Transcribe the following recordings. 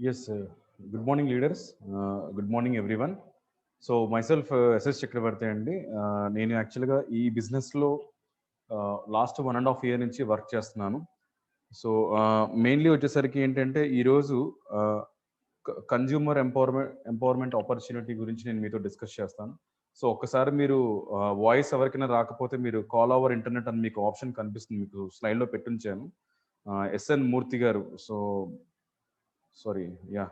Yes, good morning, leaders. Good morning, everyone. So myself S S Chakravarthi అండి. నేను యాక్చువల్గా ఈ బిజినెస్లో లాస్ట్ 1.5 year నుంచి వర్క్ చేస్తున్నాను. సో మెయిన్లీ వచ్చేసరికి ఏంటంటే ఈరోజు కన్జ్యూమర్ ఎంపవర్మెంట్ ఆపర్చునిటీ గురించి నేను మీతో డిస్కస్ చేస్తాను. సో ఒక్కసారి మీరు వాయిస్ ఎవరికైనా రాకపోతే మీరు కాల్ ఓవర్ ఇంటర్నెట్ అని మీకు ఆప్షన్ కనిపిస్తుంది, మీకు స్లైడ్లో పెట్టుంచాను. ఎస్ఎన్ మూర్తి గారు. So sorry, yeah.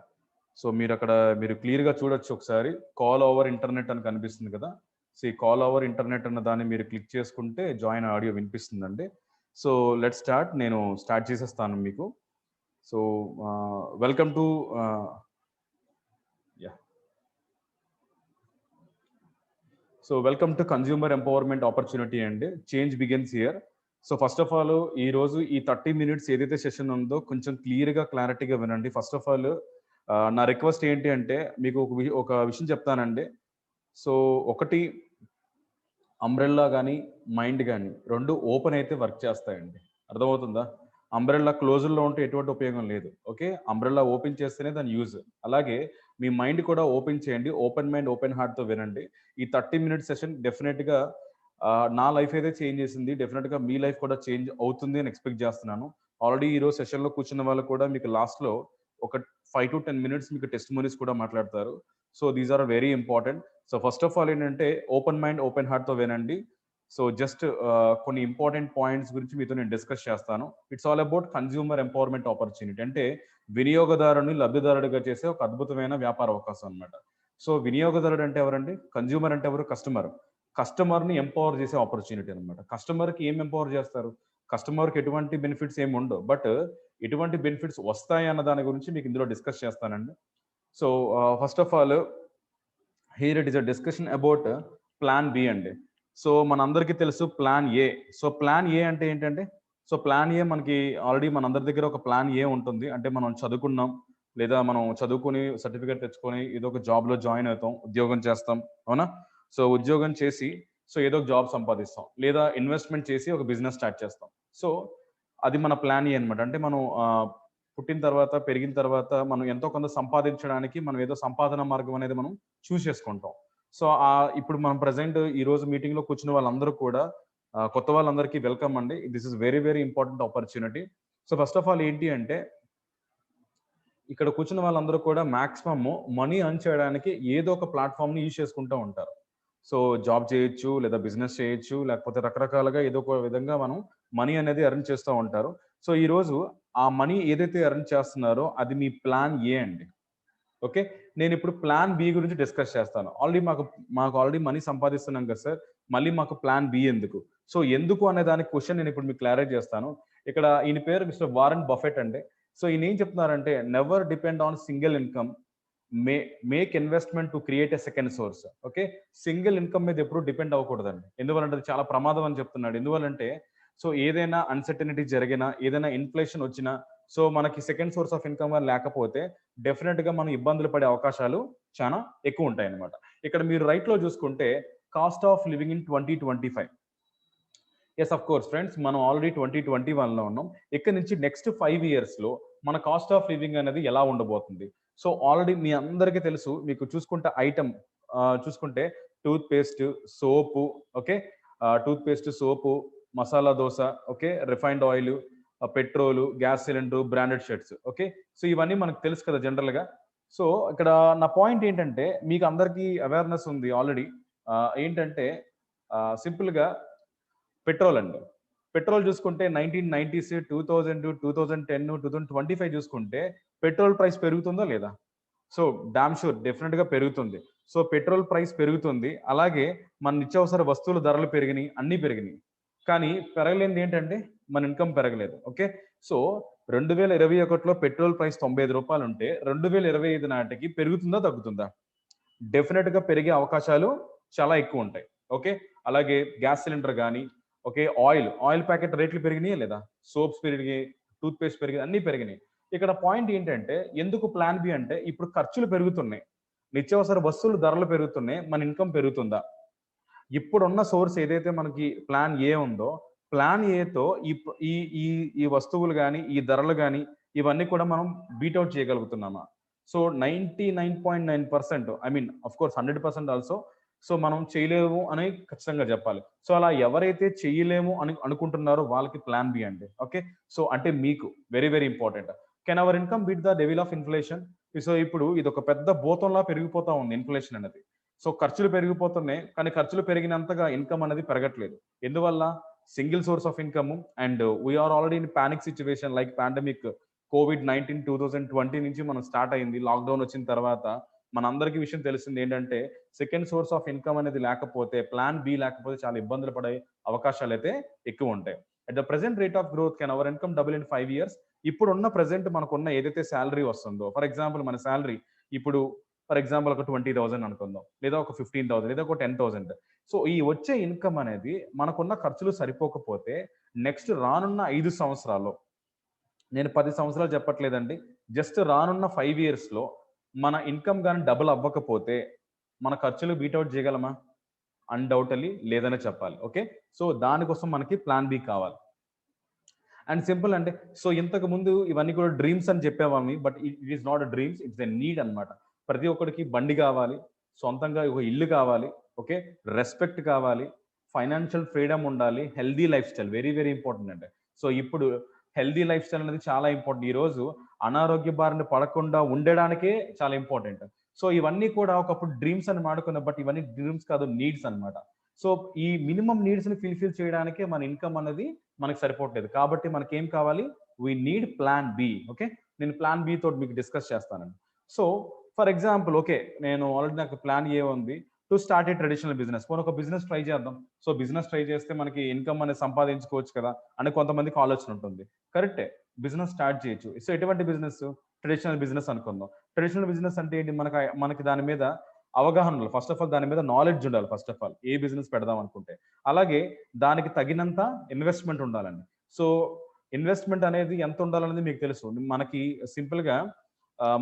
సో మీరు క్లియర్గా చూడొచ్చు ఒకసారి. కాల్ ఓవర్ ఇంటర్నెట్ అని కనిపిస్తుంది కదా. సో ఈ కాల్ ఓవర్ ఇంటర్నెట్ అన్న దాన్ని మీరు క్లిక్ చేసుకుంటే జాయిన్ ఆడియో వినిపిస్తుందండి. So let start. నేను స్టార్ట్ చేసేస్తాను మీకు. So welcome to yeah so welcome to consumer empowerment opportunity అండి. Change begins here. So first of all ఈరోజు ఈ 30 minutes ఏదైతే సెషన్ ఉందో కొంచెం క్లారిటీగా వినండి. ఫస్ట్ ఆఫ్ ఆల్ నా రిక్వెస్ట్ ఏంటి అంటే మీకు ఒక విషయం చెప్తానండి. సో ఒకటి, అంబ్రెల్లా కానీ మైండ్ కానీ రెండు ఓపెన్ అయితే వర్క్ చేస్తాయండి. అర్థమవుతుందా? అంబ్రెల్లా క్లోజుల్లో ఉంటే ఎటువంటి ఉపయోగం లేదు. ఓకే, అంబ్రెల్లా ఓపెన్ చేస్తేనే దాని యూజ్. అలాగే మీ మైండ్ కూడా ఓపెన్ చేయండి. ఓపెన్ మైండ్ ఓపెన్ హార్ట్తో వినండి. ఈ 30 minutes సెషన్ డెఫినెట్గా నా లైఫ్ అయితే చేంజ్ చేసింది. డెఫినెట్గా మీ లైఫ్ కూడా చేంజ్ అవుతుంది అని ఎక్స్పెక్ట్ చేస్తున్నాను. ఆల్రెడీ ఈరోజు సెషన్లో కూర్చున్న వాళ్ళు కూడా మీకు లాస్ట్లో ఒక 5 to 10 minutes మీకు టెస్టిమోనీస్ కూడా మాట్లాడతారు. So these are very important. So first of all ఏంటంటే ఓపెన్ మైండ్ ఓపెన్ హార్ట్తో వినండి. సో జస్ట్ కొన్ని ఇంపార్టెంట్ పాయింట్స్ గురించి మీతో నేను డిస్కస్ చేస్తాను. It's all about consumer empowerment opportunity. అంటే వినియోగదారుని లబ్ధిదారుడిగా చేసే ఒక అద్భుతమైన వ్యాపార అవకాశం అనమాట. సో వినియోగదారుడు అంటే ఎవరండి? కన్జ్యూమర్ అంటే ఎవరు? కస్టమర్. కస్టమర్ని ఎంపవర్ చేసే ఆపర్చునిటీ అనమాట. కస్టమర్కి ఏం ఎంపవర్ చేస్తారు? కస్టమర్కి ఎటువంటి బెనిఫిట్స్ ఏమి ఉండవు, బట్ ఎటువంటి బెనిఫిట్స్ వస్తాయి అన్న దాని గురించి మీకు ఇందులో డిస్కస్ చేస్తానండి. So first of all here it is a discussion about plan B అండి. సో మనందరికీ తెలుసు plan A. So plan A అంటే ఏంటంటే, సో ప్లాన్ ఏ మనకి ఆల్రెడీ మనందరి దగ్గర ఒక ప్లాన్ ఏ ఉంటుంది. అంటే మనం చదువుకున్నాం, లేదా మనం చదువుకుని సర్టిఫికేట్ తెచ్చుకొని ఏదో ఒక జాబ్లో జాయిన్ అవుతాం, ఉద్యోగం చేస్తాం, అవునా? సో ఉద్యోగం చేసి సో ఏదో ఒక జాబ్ సంపాదిస్తాం, లేదా ఇన్వెస్ట్మెంట్ చేసి ఒక బిజినెస్ స్టార్ట్ చేస్తాం. సో అది మన ప్లాన్ ఏ అనమాట. అంటే మనం పుట్టిన తర్వాత, పెరిగిన తర్వాత మనం ఎంతో కొంత సంపాదించడానికి మనం ఏదో సంపాదన మార్గం అనేది మనం చూస్ చేసుకుంటాం. సో ఇప్పుడు మనం ప్రజెంట్ ఈ రోజు మీటింగ్లో కూర్చున్న వాళ్ళందరూ కూడా కొత్త వాళ్ళందరికీ వెల్కమ్ అండి. This is very very important opportunity. So first of all ఏంటి అంటే, ఇక్కడ కూర్చున్న వాళ్ళందరూ కూడా మాక్సిమమ్ మనీ ఎర్న్ చేయడానికి ఏదో ఒక ప్లాట్ఫామ్ని యూజ్ చేసుకుంటూ ఉంటారు. సో జాబ్ చేయొచ్చు, లేదా బిజినెస్ చేయొచ్చు, లేకపోతే రకరకాలుగా ఏదో ఒక విధంగా మనం మనీ అనేది ఎర్న్ చేస్తూ ఉంటారు. సో ఈరోజు ఆ మనీ ఏదైతే ఎర్న్ చేస్తున్నారో అది మీ ప్లాన్ ఏ అండి. ఓకే, నేను ఇప్పుడు ప్లాన్ బి గురించి డిస్కస్ చేస్తాను. ఆల్రెడీ మాకు ఆల్రెడీ మనీ సంపాదిస్తున్నాం కదా సార్, మళ్ళీ మాకు ప్లాన్ బి ఎందుకు? సో ఎందుకు అనే దానికి క్వశ్చన్ నేను ఇప్పుడు మీకు క్లారిఫై చేస్తాను. ఇక్కడ ఈయన పేరు మిస్టర్ వారెన్ బఫెట్ అండి. సో ఈయన ఏం చెప్తున్నారంటే, never depend on single income, make investment to create a second source. Okay, single income మీద ఎప్పుడు డిపెండ్ అవ్వకూడదండి. ఎందువల్లంటే అది చాలా ప్రమాదం అని చెప్తున్నాడు. ఎందువల్లంటే సో ఏదైనా అన్సర్టనిటీ జరిగినా, ఏదైనా ఇన్ఫ్లేషన్ వచ్చినా, సో మనకి సెకండ్ సోర్స్ ఆఫ్ ఇన్కమ్ లేకపోతే డెఫినెట్ గా మనం ఇబ్బందులు పడే అవకాశాలు చాలా ఎక్కువ ఉంటాయి అన్నమాట. ఇక్కడ మీరు రైట్ లో చూసుకుంటే cost of living in 2025. Yes of course friends, మనం ఆల్రెడీ 2021లో ఉన్నాం. ఇక్కడ నుంచి నెక్స్ట్ 5 years లో మన కాస్ట్ ఆఫ్ లివింగ్ అనేది ఎలా ఉండబోతుంది? సో ఆల్రెడీ మీ అందరికీ తెలుసు. మీకు చూసుకుంటే ఐటమ్ చూసుకుంటే toothpaste, soap, okay, toothpaste, soap, masala dosa, okay, refined oil, petrol, gas cylinder, branded shirts. Okay, so ఇవన్నీ మనకు తెలుసు కదా జనరల్ గా. సో ఇక్కడ నా పాయింట్ ఏంటంటే, మీకు అందరికీ అవేర్నెస్ ఉంది ఆల్రెడీ. ఏంటంటే సింపుల్ గా పెట్రోల్ అండి. పెట్రోల్ చూసుకుంటే 1990s, 2000, 2010, 2025 చూసుకుంటే పెట్రోల్ ప్రైస్ పెరుగుతుందా లేదా? సో డామ్ షూర్ డెఫినెట్ గా పెరుగుతుంది. సో పెట్రోల్ ప్రైస్ పెరుగుతుంది, అలాగే మన నిత్యావసర వస్తువుల ధరలు పెరిగినాయి, అన్ని పెరిగినాయి. కానీ పెరగలేనిది ఏంటంటే మన ఇన్కమ్ పెరగలేదు. ఓకే, సో 2021లో పెట్రోల్ ప్రైస్ 95 రూపాయలు ఉంటే 2025 నాటికి పెరుగుతుందా తగ్గుతుందా? డెఫినెట్ గా పెరిగే అవకాశాలు చాలా ఎక్కువ ఉంటాయి. ఓకే, అలాగే గ్యాస్ సిలిండర్ కానీ, ఓకే, ఆయిల్ ప్యాకెట్ రేట్లు పెరిగినాయా లేదా? సోప్స్ పెరిగినాయి, టూత్ పేస్ట్ పెరిగింది, అన్ని పెరిగినాయి. ఇక్కడ పాయింట్ ఏంటంటే, ఎందుకు ప్లాన్ బి అంటే, ఇప్పుడు ఖర్చులు పెరుగుతున్నాయి, నిత్యావసర వస్తువులు ధరలు పెరుగుతున్నాయి, మన ఇన్కమ్ పెరుగుతుందా? ఇప్పుడున్న సోర్స్ ఏదైతే మనకి ప్లాన్ ఏ ఉందో, ప్లాన్ ఏతో ఈ ఈ ఈ ఈ వస్తువులు కానీ, ఈ ధరలు కానీ, ఇవన్నీ కూడా మనం బీట్అవుట్ చేయగలుగుతున్నామా? So 99.9%, I mean of course 100% also, so మనం చేయలేము అని ఖచ్చితంగా చెప్పాలి. సో అలా ఎవరైతే చేయలేము అని అనుకుంటున్నారో వాళ్ళకి ప్లాన్ బి అండి. ఓకే, సో అంటే మీకు very very important. Can our income beat the devil of inflation? So ఇప్పుడు ఇది ఒక పెద్ద భూతంలా పెరిగిపోతా ఉంది ఇన్ఫ్లేషన్ అనేది. సో ఖర్చులు పెరిగిపోతున్నాయి, కానీ ఖర్చులు పెరిగినంతగా ఇన్కమ్ అనేది పెరగట్లేదు. ఎందువల్ల? Single source of income, and we are already in panic situation like pandemic కోవిడ్-19 2020 నుంచి మనం స్టార్ట్ అయింది. లాక్డౌన్ వచ్చిన తర్వాత మనందరికీ విషయం తెలిసింది ఏంటంటే, సెకండ్ సోర్స్ ఆఫ్ ఇన్కమ్ అనేది లేకపోతే, ప్లాన్ బి లేకపోతే చాలా ఇబ్బందులు పడే అవకాశాలు అయితే ఎక్కువ ఉంటాయి. At the present rate of growth can our income double in 5 years? ఇప్పుడున్న ప్రెసెంట్ మనకున్న ఏదైతే శాలరీ వస్తుందో, ఫర్ ఎగ్జాంపుల్ మన శాలరీ ఇప్పుడు ఫర్ ఎగ్జాంపుల్ ఒక 20,000 అనుకుందాం, లేదా ఒక 15,000, లేదా ఒక 10,000. సో ఈ వచ్చే ఇన్కమ్ అనేది మనకున్న ఖర్చులు సరిపోకపోతే నెక్స్ట్ రానున్న 5 సంవత్సరాల్లో, నేను 10 సంవత్సరాలు చెప్పట్లేదండి, జస్ట్ రానున్న 5 ఇయర్స్లో మన ఇన్కమ్ కానీ డబుల్ అవ్వకపోతే మన ఖర్చులు బీట్అవుట్ చేయగలమా? అన్డౌటెడ్లీ లేదనే చెప్పాలి. ఓకే, సో దానికోసం మనకి ప్లాన్ బి కావాలి. అండ్ సింపుల్ అంటే, సో ఇంతకు ముందు ఇవన్నీ కూడా డ్రీమ్స్ అని చెప్పేవాళ్ళని, but it is not a dreams, it's a need అనమాట. ప్రతి ఒక్కరికి బండి కావాలి, సొంతంగా ఒక ఇల్లు కావాలి, ఓకే, రెస్పెక్ట్ కావాలి, ఫైనాన్షియల్ ఫ్రీడమ్ ఉండాలి, healthy lifestyle very very important అండి. సో ఇప్పుడు హెల్దీ లైఫ్ స్టైల్ అనేది చాలా ఇంపార్టెంట్. ఈరోజు అనారోగ్య బారిన పడకుండా ఉండడానికే చాలా ఇంపార్టెంట్. సో ఇవన్నీ కూడా ఒకప్పుడు డ్రీమ్స్ అని మాడుకున్నాం, బట్ ఇవన్నీ డ్రీమ్స్ కాదు, నీడ్స్ అనమాట. సో ఈ మినిమం నీడ్స్ ని ఫుల్ఫిల్ చేయడానికే మన ఇన్కమ్ అనేది మనకు సరిపోవట్లేదు. కాబట్టి మనకి ఏం కావాలి? We need plan B. Okay, నేను ప్లాన్ బి తోటి మీకు డిస్కస్ చేస్తానండి. సో ఫర్ ఎగ్జాంపుల్, ఓకే, నేను ఆల్రెడీ నాకు ప్లాన్ ఏ ఉంది, to start a traditional business. పోనీ ఒక బిజినెస్ ట్రై చేద్దాం. సో బిజినెస్ ట్రై చేస్తే మనకి ఇన్కమ్ అనేది సంపాదించుకోవచ్చు కదా అని కొంతమందికి ఆలోచన ఉంటుంది. కరెక్టే, బిజినెస్ స్టార్ట్ చేయొచ్చు. సో ఎటువంటి బిజినెస్? ట్రెడిషనల్ బిజినెస్ అనుకుందాం. ట్రెడిషనల్ బిజినెస్ అంటే ఏంటి? మనకి దాని మీద అవగాహన ఉండాలి. ఫస్ట్ ఆఫ్ ఆల్ దాని మీద నాలెడ్జ్ ఉండాలి. First of all A business పెడదాం అనుకుంటే, అలాగే దానికి తగినంత ఇన్వెస్ట్మెంట్ ఉండాలండి. సో ఇన్వెస్ట్మెంట్ అనేది ఎంత ఉండాలనేది మీకు తెలుసు. మనకి సింపుల్ గా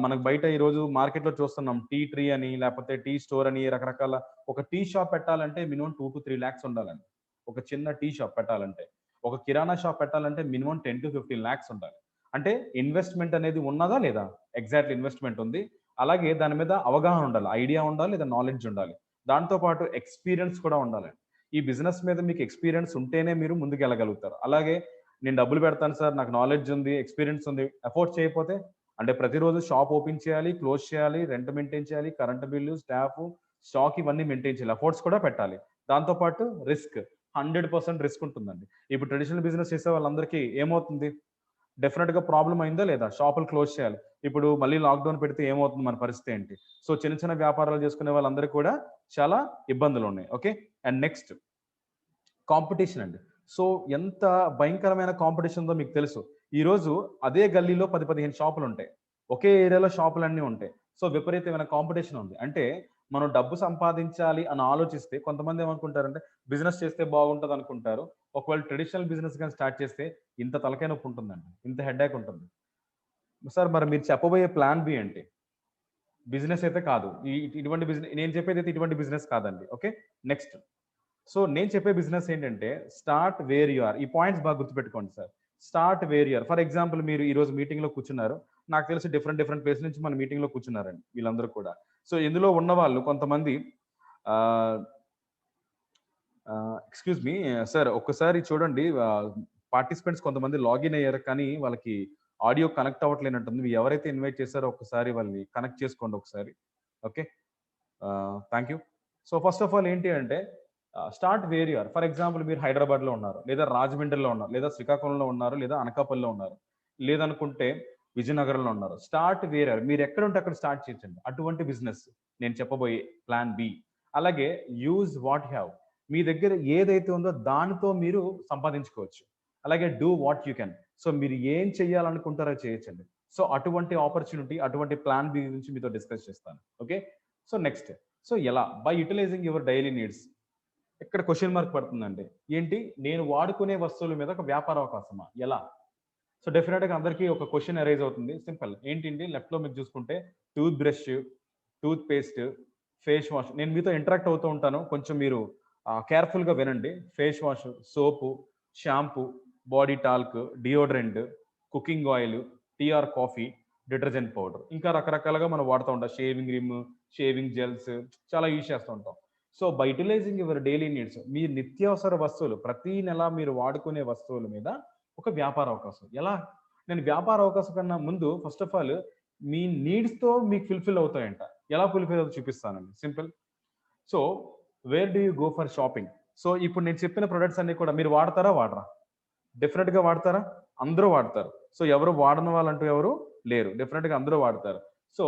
మనకు బయట ఈ రోజు మార్కెట్ లో చూస్తున్నాం, టీ ట్రీ అని, లేకపోతే టీ స్టోర్ అని, రకరకాల. ఒక టీ షాప్ పెట్టాలంటే మినిమం 2 to 3 lakhs ఉండాలండి. ఒక చిన్న టీ షాప్ పెట్టాలంటే. ఒక కిరాణా షాప్ పెట్టాలంటే మినిమం 10 to 15 lakhs ఉండాలి. అంటే ఇన్వెస్ట్మెంట్ అనేది ఉన్నదా లేదా? ఎగ్జాక్ట్లీ ఇన్వెస్ట్మెంట్ ఉంది. అలాగే దాని మీద అవగాహన ఉండాలి, ఐడియా ఉండాలి, లేదా నాలెడ్జ్ ఉండాలి. దాంతో పాటు ఎక్స్పీరియన్స్ కూడా ఉండాలి. ఈ బిజినెస్ మీద మీకు ఎక్స్పీరియన్స్ ఉంటేనే మీరు ముందుకు వెళ్ళగలుగుతారు. అలాగే నేను డబ్బులు పెడతాను సార్, నాకు నాలెడ్జ్ ఉంది, ఎక్స్పీరియన్స్ ఉంది, అఫోర్డ్ చేయకపోతే, అంటే ప్రతిరోజు షాప్ ఓపెన్ చేయాలి, క్లోజ్ చేయాలి, రెంట్ మెయింటైన్ చేయాలి, కరెంట్ బిల్లు, స్టాఫ్, స్టాక్ ఇవన్నీ మెయింటైన్ చేయాలి, అఫోర్డ్స్ కూడా పెట్టాలి. దాంతో పాటు రిస్క్, 100% రిస్క్ ఉంటుందండి. ఇప్పుడు ట్రెడిషనల్ బిజినెస్ చేసే వాళ్ళందరికీ ఏమవుతుంది? డెఫినెట్ గా ప్రాబ్లం అయిందా లేదా? షాపులు క్లోజ్ చేయాలి. ఇప్పుడు మళ్ళీ లాక్డౌన్ పెడితే ఏమవుతుంది, మన పరిస్థితి ఏంటి? సో చిన్న చిన్న వ్యాపారాలు చేసుకునే వాళ్ళందరికీ కూడా చాలా ఇబ్బందులు ఉన్నాయి. ఓకే, అండ్ నెక్స్ట్ కాంపిటీషన్ అండి. సో ఎంత భయంకరమైన కాంపిటీషన్ ఉందో మీకు తెలుసు. ఈ రోజు అదే గల్లీలో 10-15 షాపులు ఉంటాయి, ఒకే ఏరియాలో షాపులన్నీ ఉంటాయి. సో విపరీతమైన కాంపిటీషన్ ఉంది. అంటే మనం డబ్బు సంపాదించాలి అని ఆలోచిస్తే కొంతమంది ఏమనుకుంటారంటే, బిజినెస్ చేస్తే బాగుంటది అనుకుంటారు. ఒకవేళ ట్రెడిషనల్ బిజినెస్ కానీ స్టార్ట్ చేస్తే ఇంత తలకాయ నొప్పి ఉంటుందండి, ఇంత హెడేక్ ఉంటుంది. సార్ మరి మీరు చెప్పబోయే ప్లాన్ బి ఏంటి? బిజినెస్ అయితే కాదు. ఇటువంటి బిజినెస్ నేను చెప్పేది అయితే ఇటువంటి బిజినెస్ కాదండి. Okay, next. సో నేను చెప్పే బిజినెస్ ఏంటంటే, స్టార్ట్ వేర్ యు ఆర్. ఈ పాయింట్స్ బాగా గుర్తుపెట్టుకోండి sir. Start where you are. For example, మీరు ఈ రోజు మీటింగ్ లో కూర్చున్నారు. నాకు తెలిసి డిఫరెంట్ డిఫరెంట్ ప్లేస్ నుంచి మన మీటింగ్ లో కూర్చున్నారండి వీళ్ళందరూ కూడా. సో ఇందులో ఉన్న వాళ్ళు కొంతమంది ఎక్స్క్యూజ్ మీ సార్, ఒక్కసారి చూడండి, పార్టిసిపెంట్స్ కొంతమంది లాగిన్ అయ్యారు, కానీ వాళ్ళకి ఆడియో కనెక్ట్ అవ్వట్లేనట్టుంది. మీరు ఎవరైతే ఇన్వైట్ చేశారో ఒక్కసారి వాళ్ళని కనెక్ట్ చేసుకోండి ఒకసారి. Okay, thank you. So first of all ఏంటి అంటే, start where you are. For example, మీరు హైదరాబాద్ లో ఉన్నారు, లేదా రాజమండ్రిలో ఉన్నారు, లేదా శ్రీకాకుళంలో ఉన్నారు, లేదా అనకాపల్లిలో ఉన్నారు, లేదనుకుంటే విజయనగరంలో ఉన్నారు. Start where are. మీరు ఎక్కడ ఉంటే అక్కడ స్టార్ట్ చేయొచ్చండి అటువంటి బిజినెస్ నేను చెప్పబోయే ప్లాన్ బి. అలాగే యూజ్ వాట్ హ్యావ్. మీ దగ్గర ఏదైతే ఉందో దానితో మీరు సంపాదించుకోవచ్చు. అలాగే do what you can. So మీరు ఏం చెయ్యాలనుకుంటారో చేయొచ్చండి. సో అటువంటి ఆపర్చునిటీ, అటువంటి ప్లాన్ బి గురించి మీతో డిస్కస్ చేస్తాను. Okay, so next. సో ఎలా? By utilising your daily needs. ఇక్కడ క్వశ్చన్ మార్క్ పడుతుందండి. ఏంటి? నేను వాడుకునే వస్తువుల మీద ఒక వ్యాపార అవకాశమా? ఎలా? సో డెఫినెట్ గా అందరికీ ఒక క్వశ్చన్ అరైజ్ అవుతుంది. సింపుల్. ఏంటి లెఫ్ట్ లో మీరు చూసుకుంటే, toothbrush, toothpaste, face wash. నేను మీతో ఇంటరాక్ట్ అవుతూ ఉంటాను, కొంచెం మీరు కేర్ఫుల్ గా వినండి. Face wash, soap, shampoo, body talc, deodorant, cooking oil, tea or coffee, detergent powder, ఇంకా రకరకాలుగా మనం వాడుతూ ఉంటాం. షేవింగ్ రిమ్, షేవింగ్ జెల్స్ చాలా యూజ్ చేస్తూ ఉంటాం. So by utilising your daily needs, మీ నిత్యావసర వస్తువులు ప్రతి నెల మీరు వాడుకునే వస్తువుల మీద ఒక వ్యాపార అవకాశం. ఎలా? నేను వ్యాపార అవకాశం కన్నా ముందు ఫస్ట్ ఆఫ్ ఆల్ మీ నీడ్స్‌తో మీకు ఫుల్‌ఫిల్ అవుతాయంట. ఎలా ఫుల్‌ఫిల్ అవుతాయో చూపిస్తానండి. Simple. So where do you go for shopping? So ఇప్పుడు నేను చెప్పిన ప్రొడక్ట్స్ అన్ని కూడా మీరు వాడతారా? వాడరా? డెఫినెట్‌గా వాడతారా? అందరూ వాడతారు. సో ఎవరు వాడని వాళ్ళంటూ ఎవరు లేరు. డెఫినెట్‌గా అందరూ వాడతారు. సో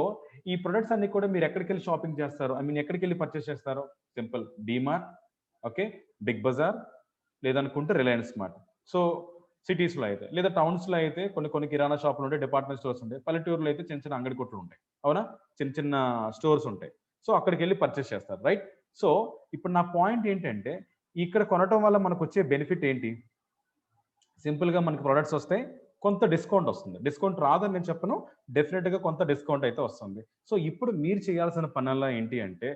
ఈ ప్రొడక్ట్స్ అన్ని కూడా మీరు ఎక్కడికెళ్ళి షాపింగ్ చేస్తారు? ఐ మీన్ ఎక్కడికెళ్ళి పర్చేస్ చేస్తారు? సింపుల్. డీమార్ట్, ఓకే, బిగ్ బజార్, లేదనుకుంటే రిలయన్స్ స్మార్ట్. సో సిటీస్‌లో అయితే, లేదా టౌన్స్‌లో అయితే కొన్ని కొన్ని కిరాణా షాపులు ఉంటాయి, డిపార్ట్మెంట్ స్టోర్స్ ఉంటాయి. పల్లెటూరులో అయితే చిన్న చిన్న అంగడి కొట్లు ఉంటాయి. అవునా? చిన్న చిన్న స్టోర్స్ ఉంటాయి. సో అక్కడికెళ్ళి పర్చేస్ చేస్తారు. రైట్? సో ఇప్పుడు నా పాయింట్ ఏంటంటే, ఇక్కడ కొనటం వల్ల మనకొచ్చే బెనిఫిట్ ఏంటి? సింపుల్‌గా మనకి ప్రొడక్ట్స్ వస్తాయి. కొంత డిస్కౌంట్ వస్తుంది. డిస్కౌంట్ రాదని నేను చెప్పను. డెఫినిట్‌గా కొంత డిస్కౌంట్ అయితే వస్తుంది. సో ఇప్పుడు మీరు చేయాల్సిన పనల్లా ఏంటి అంటే,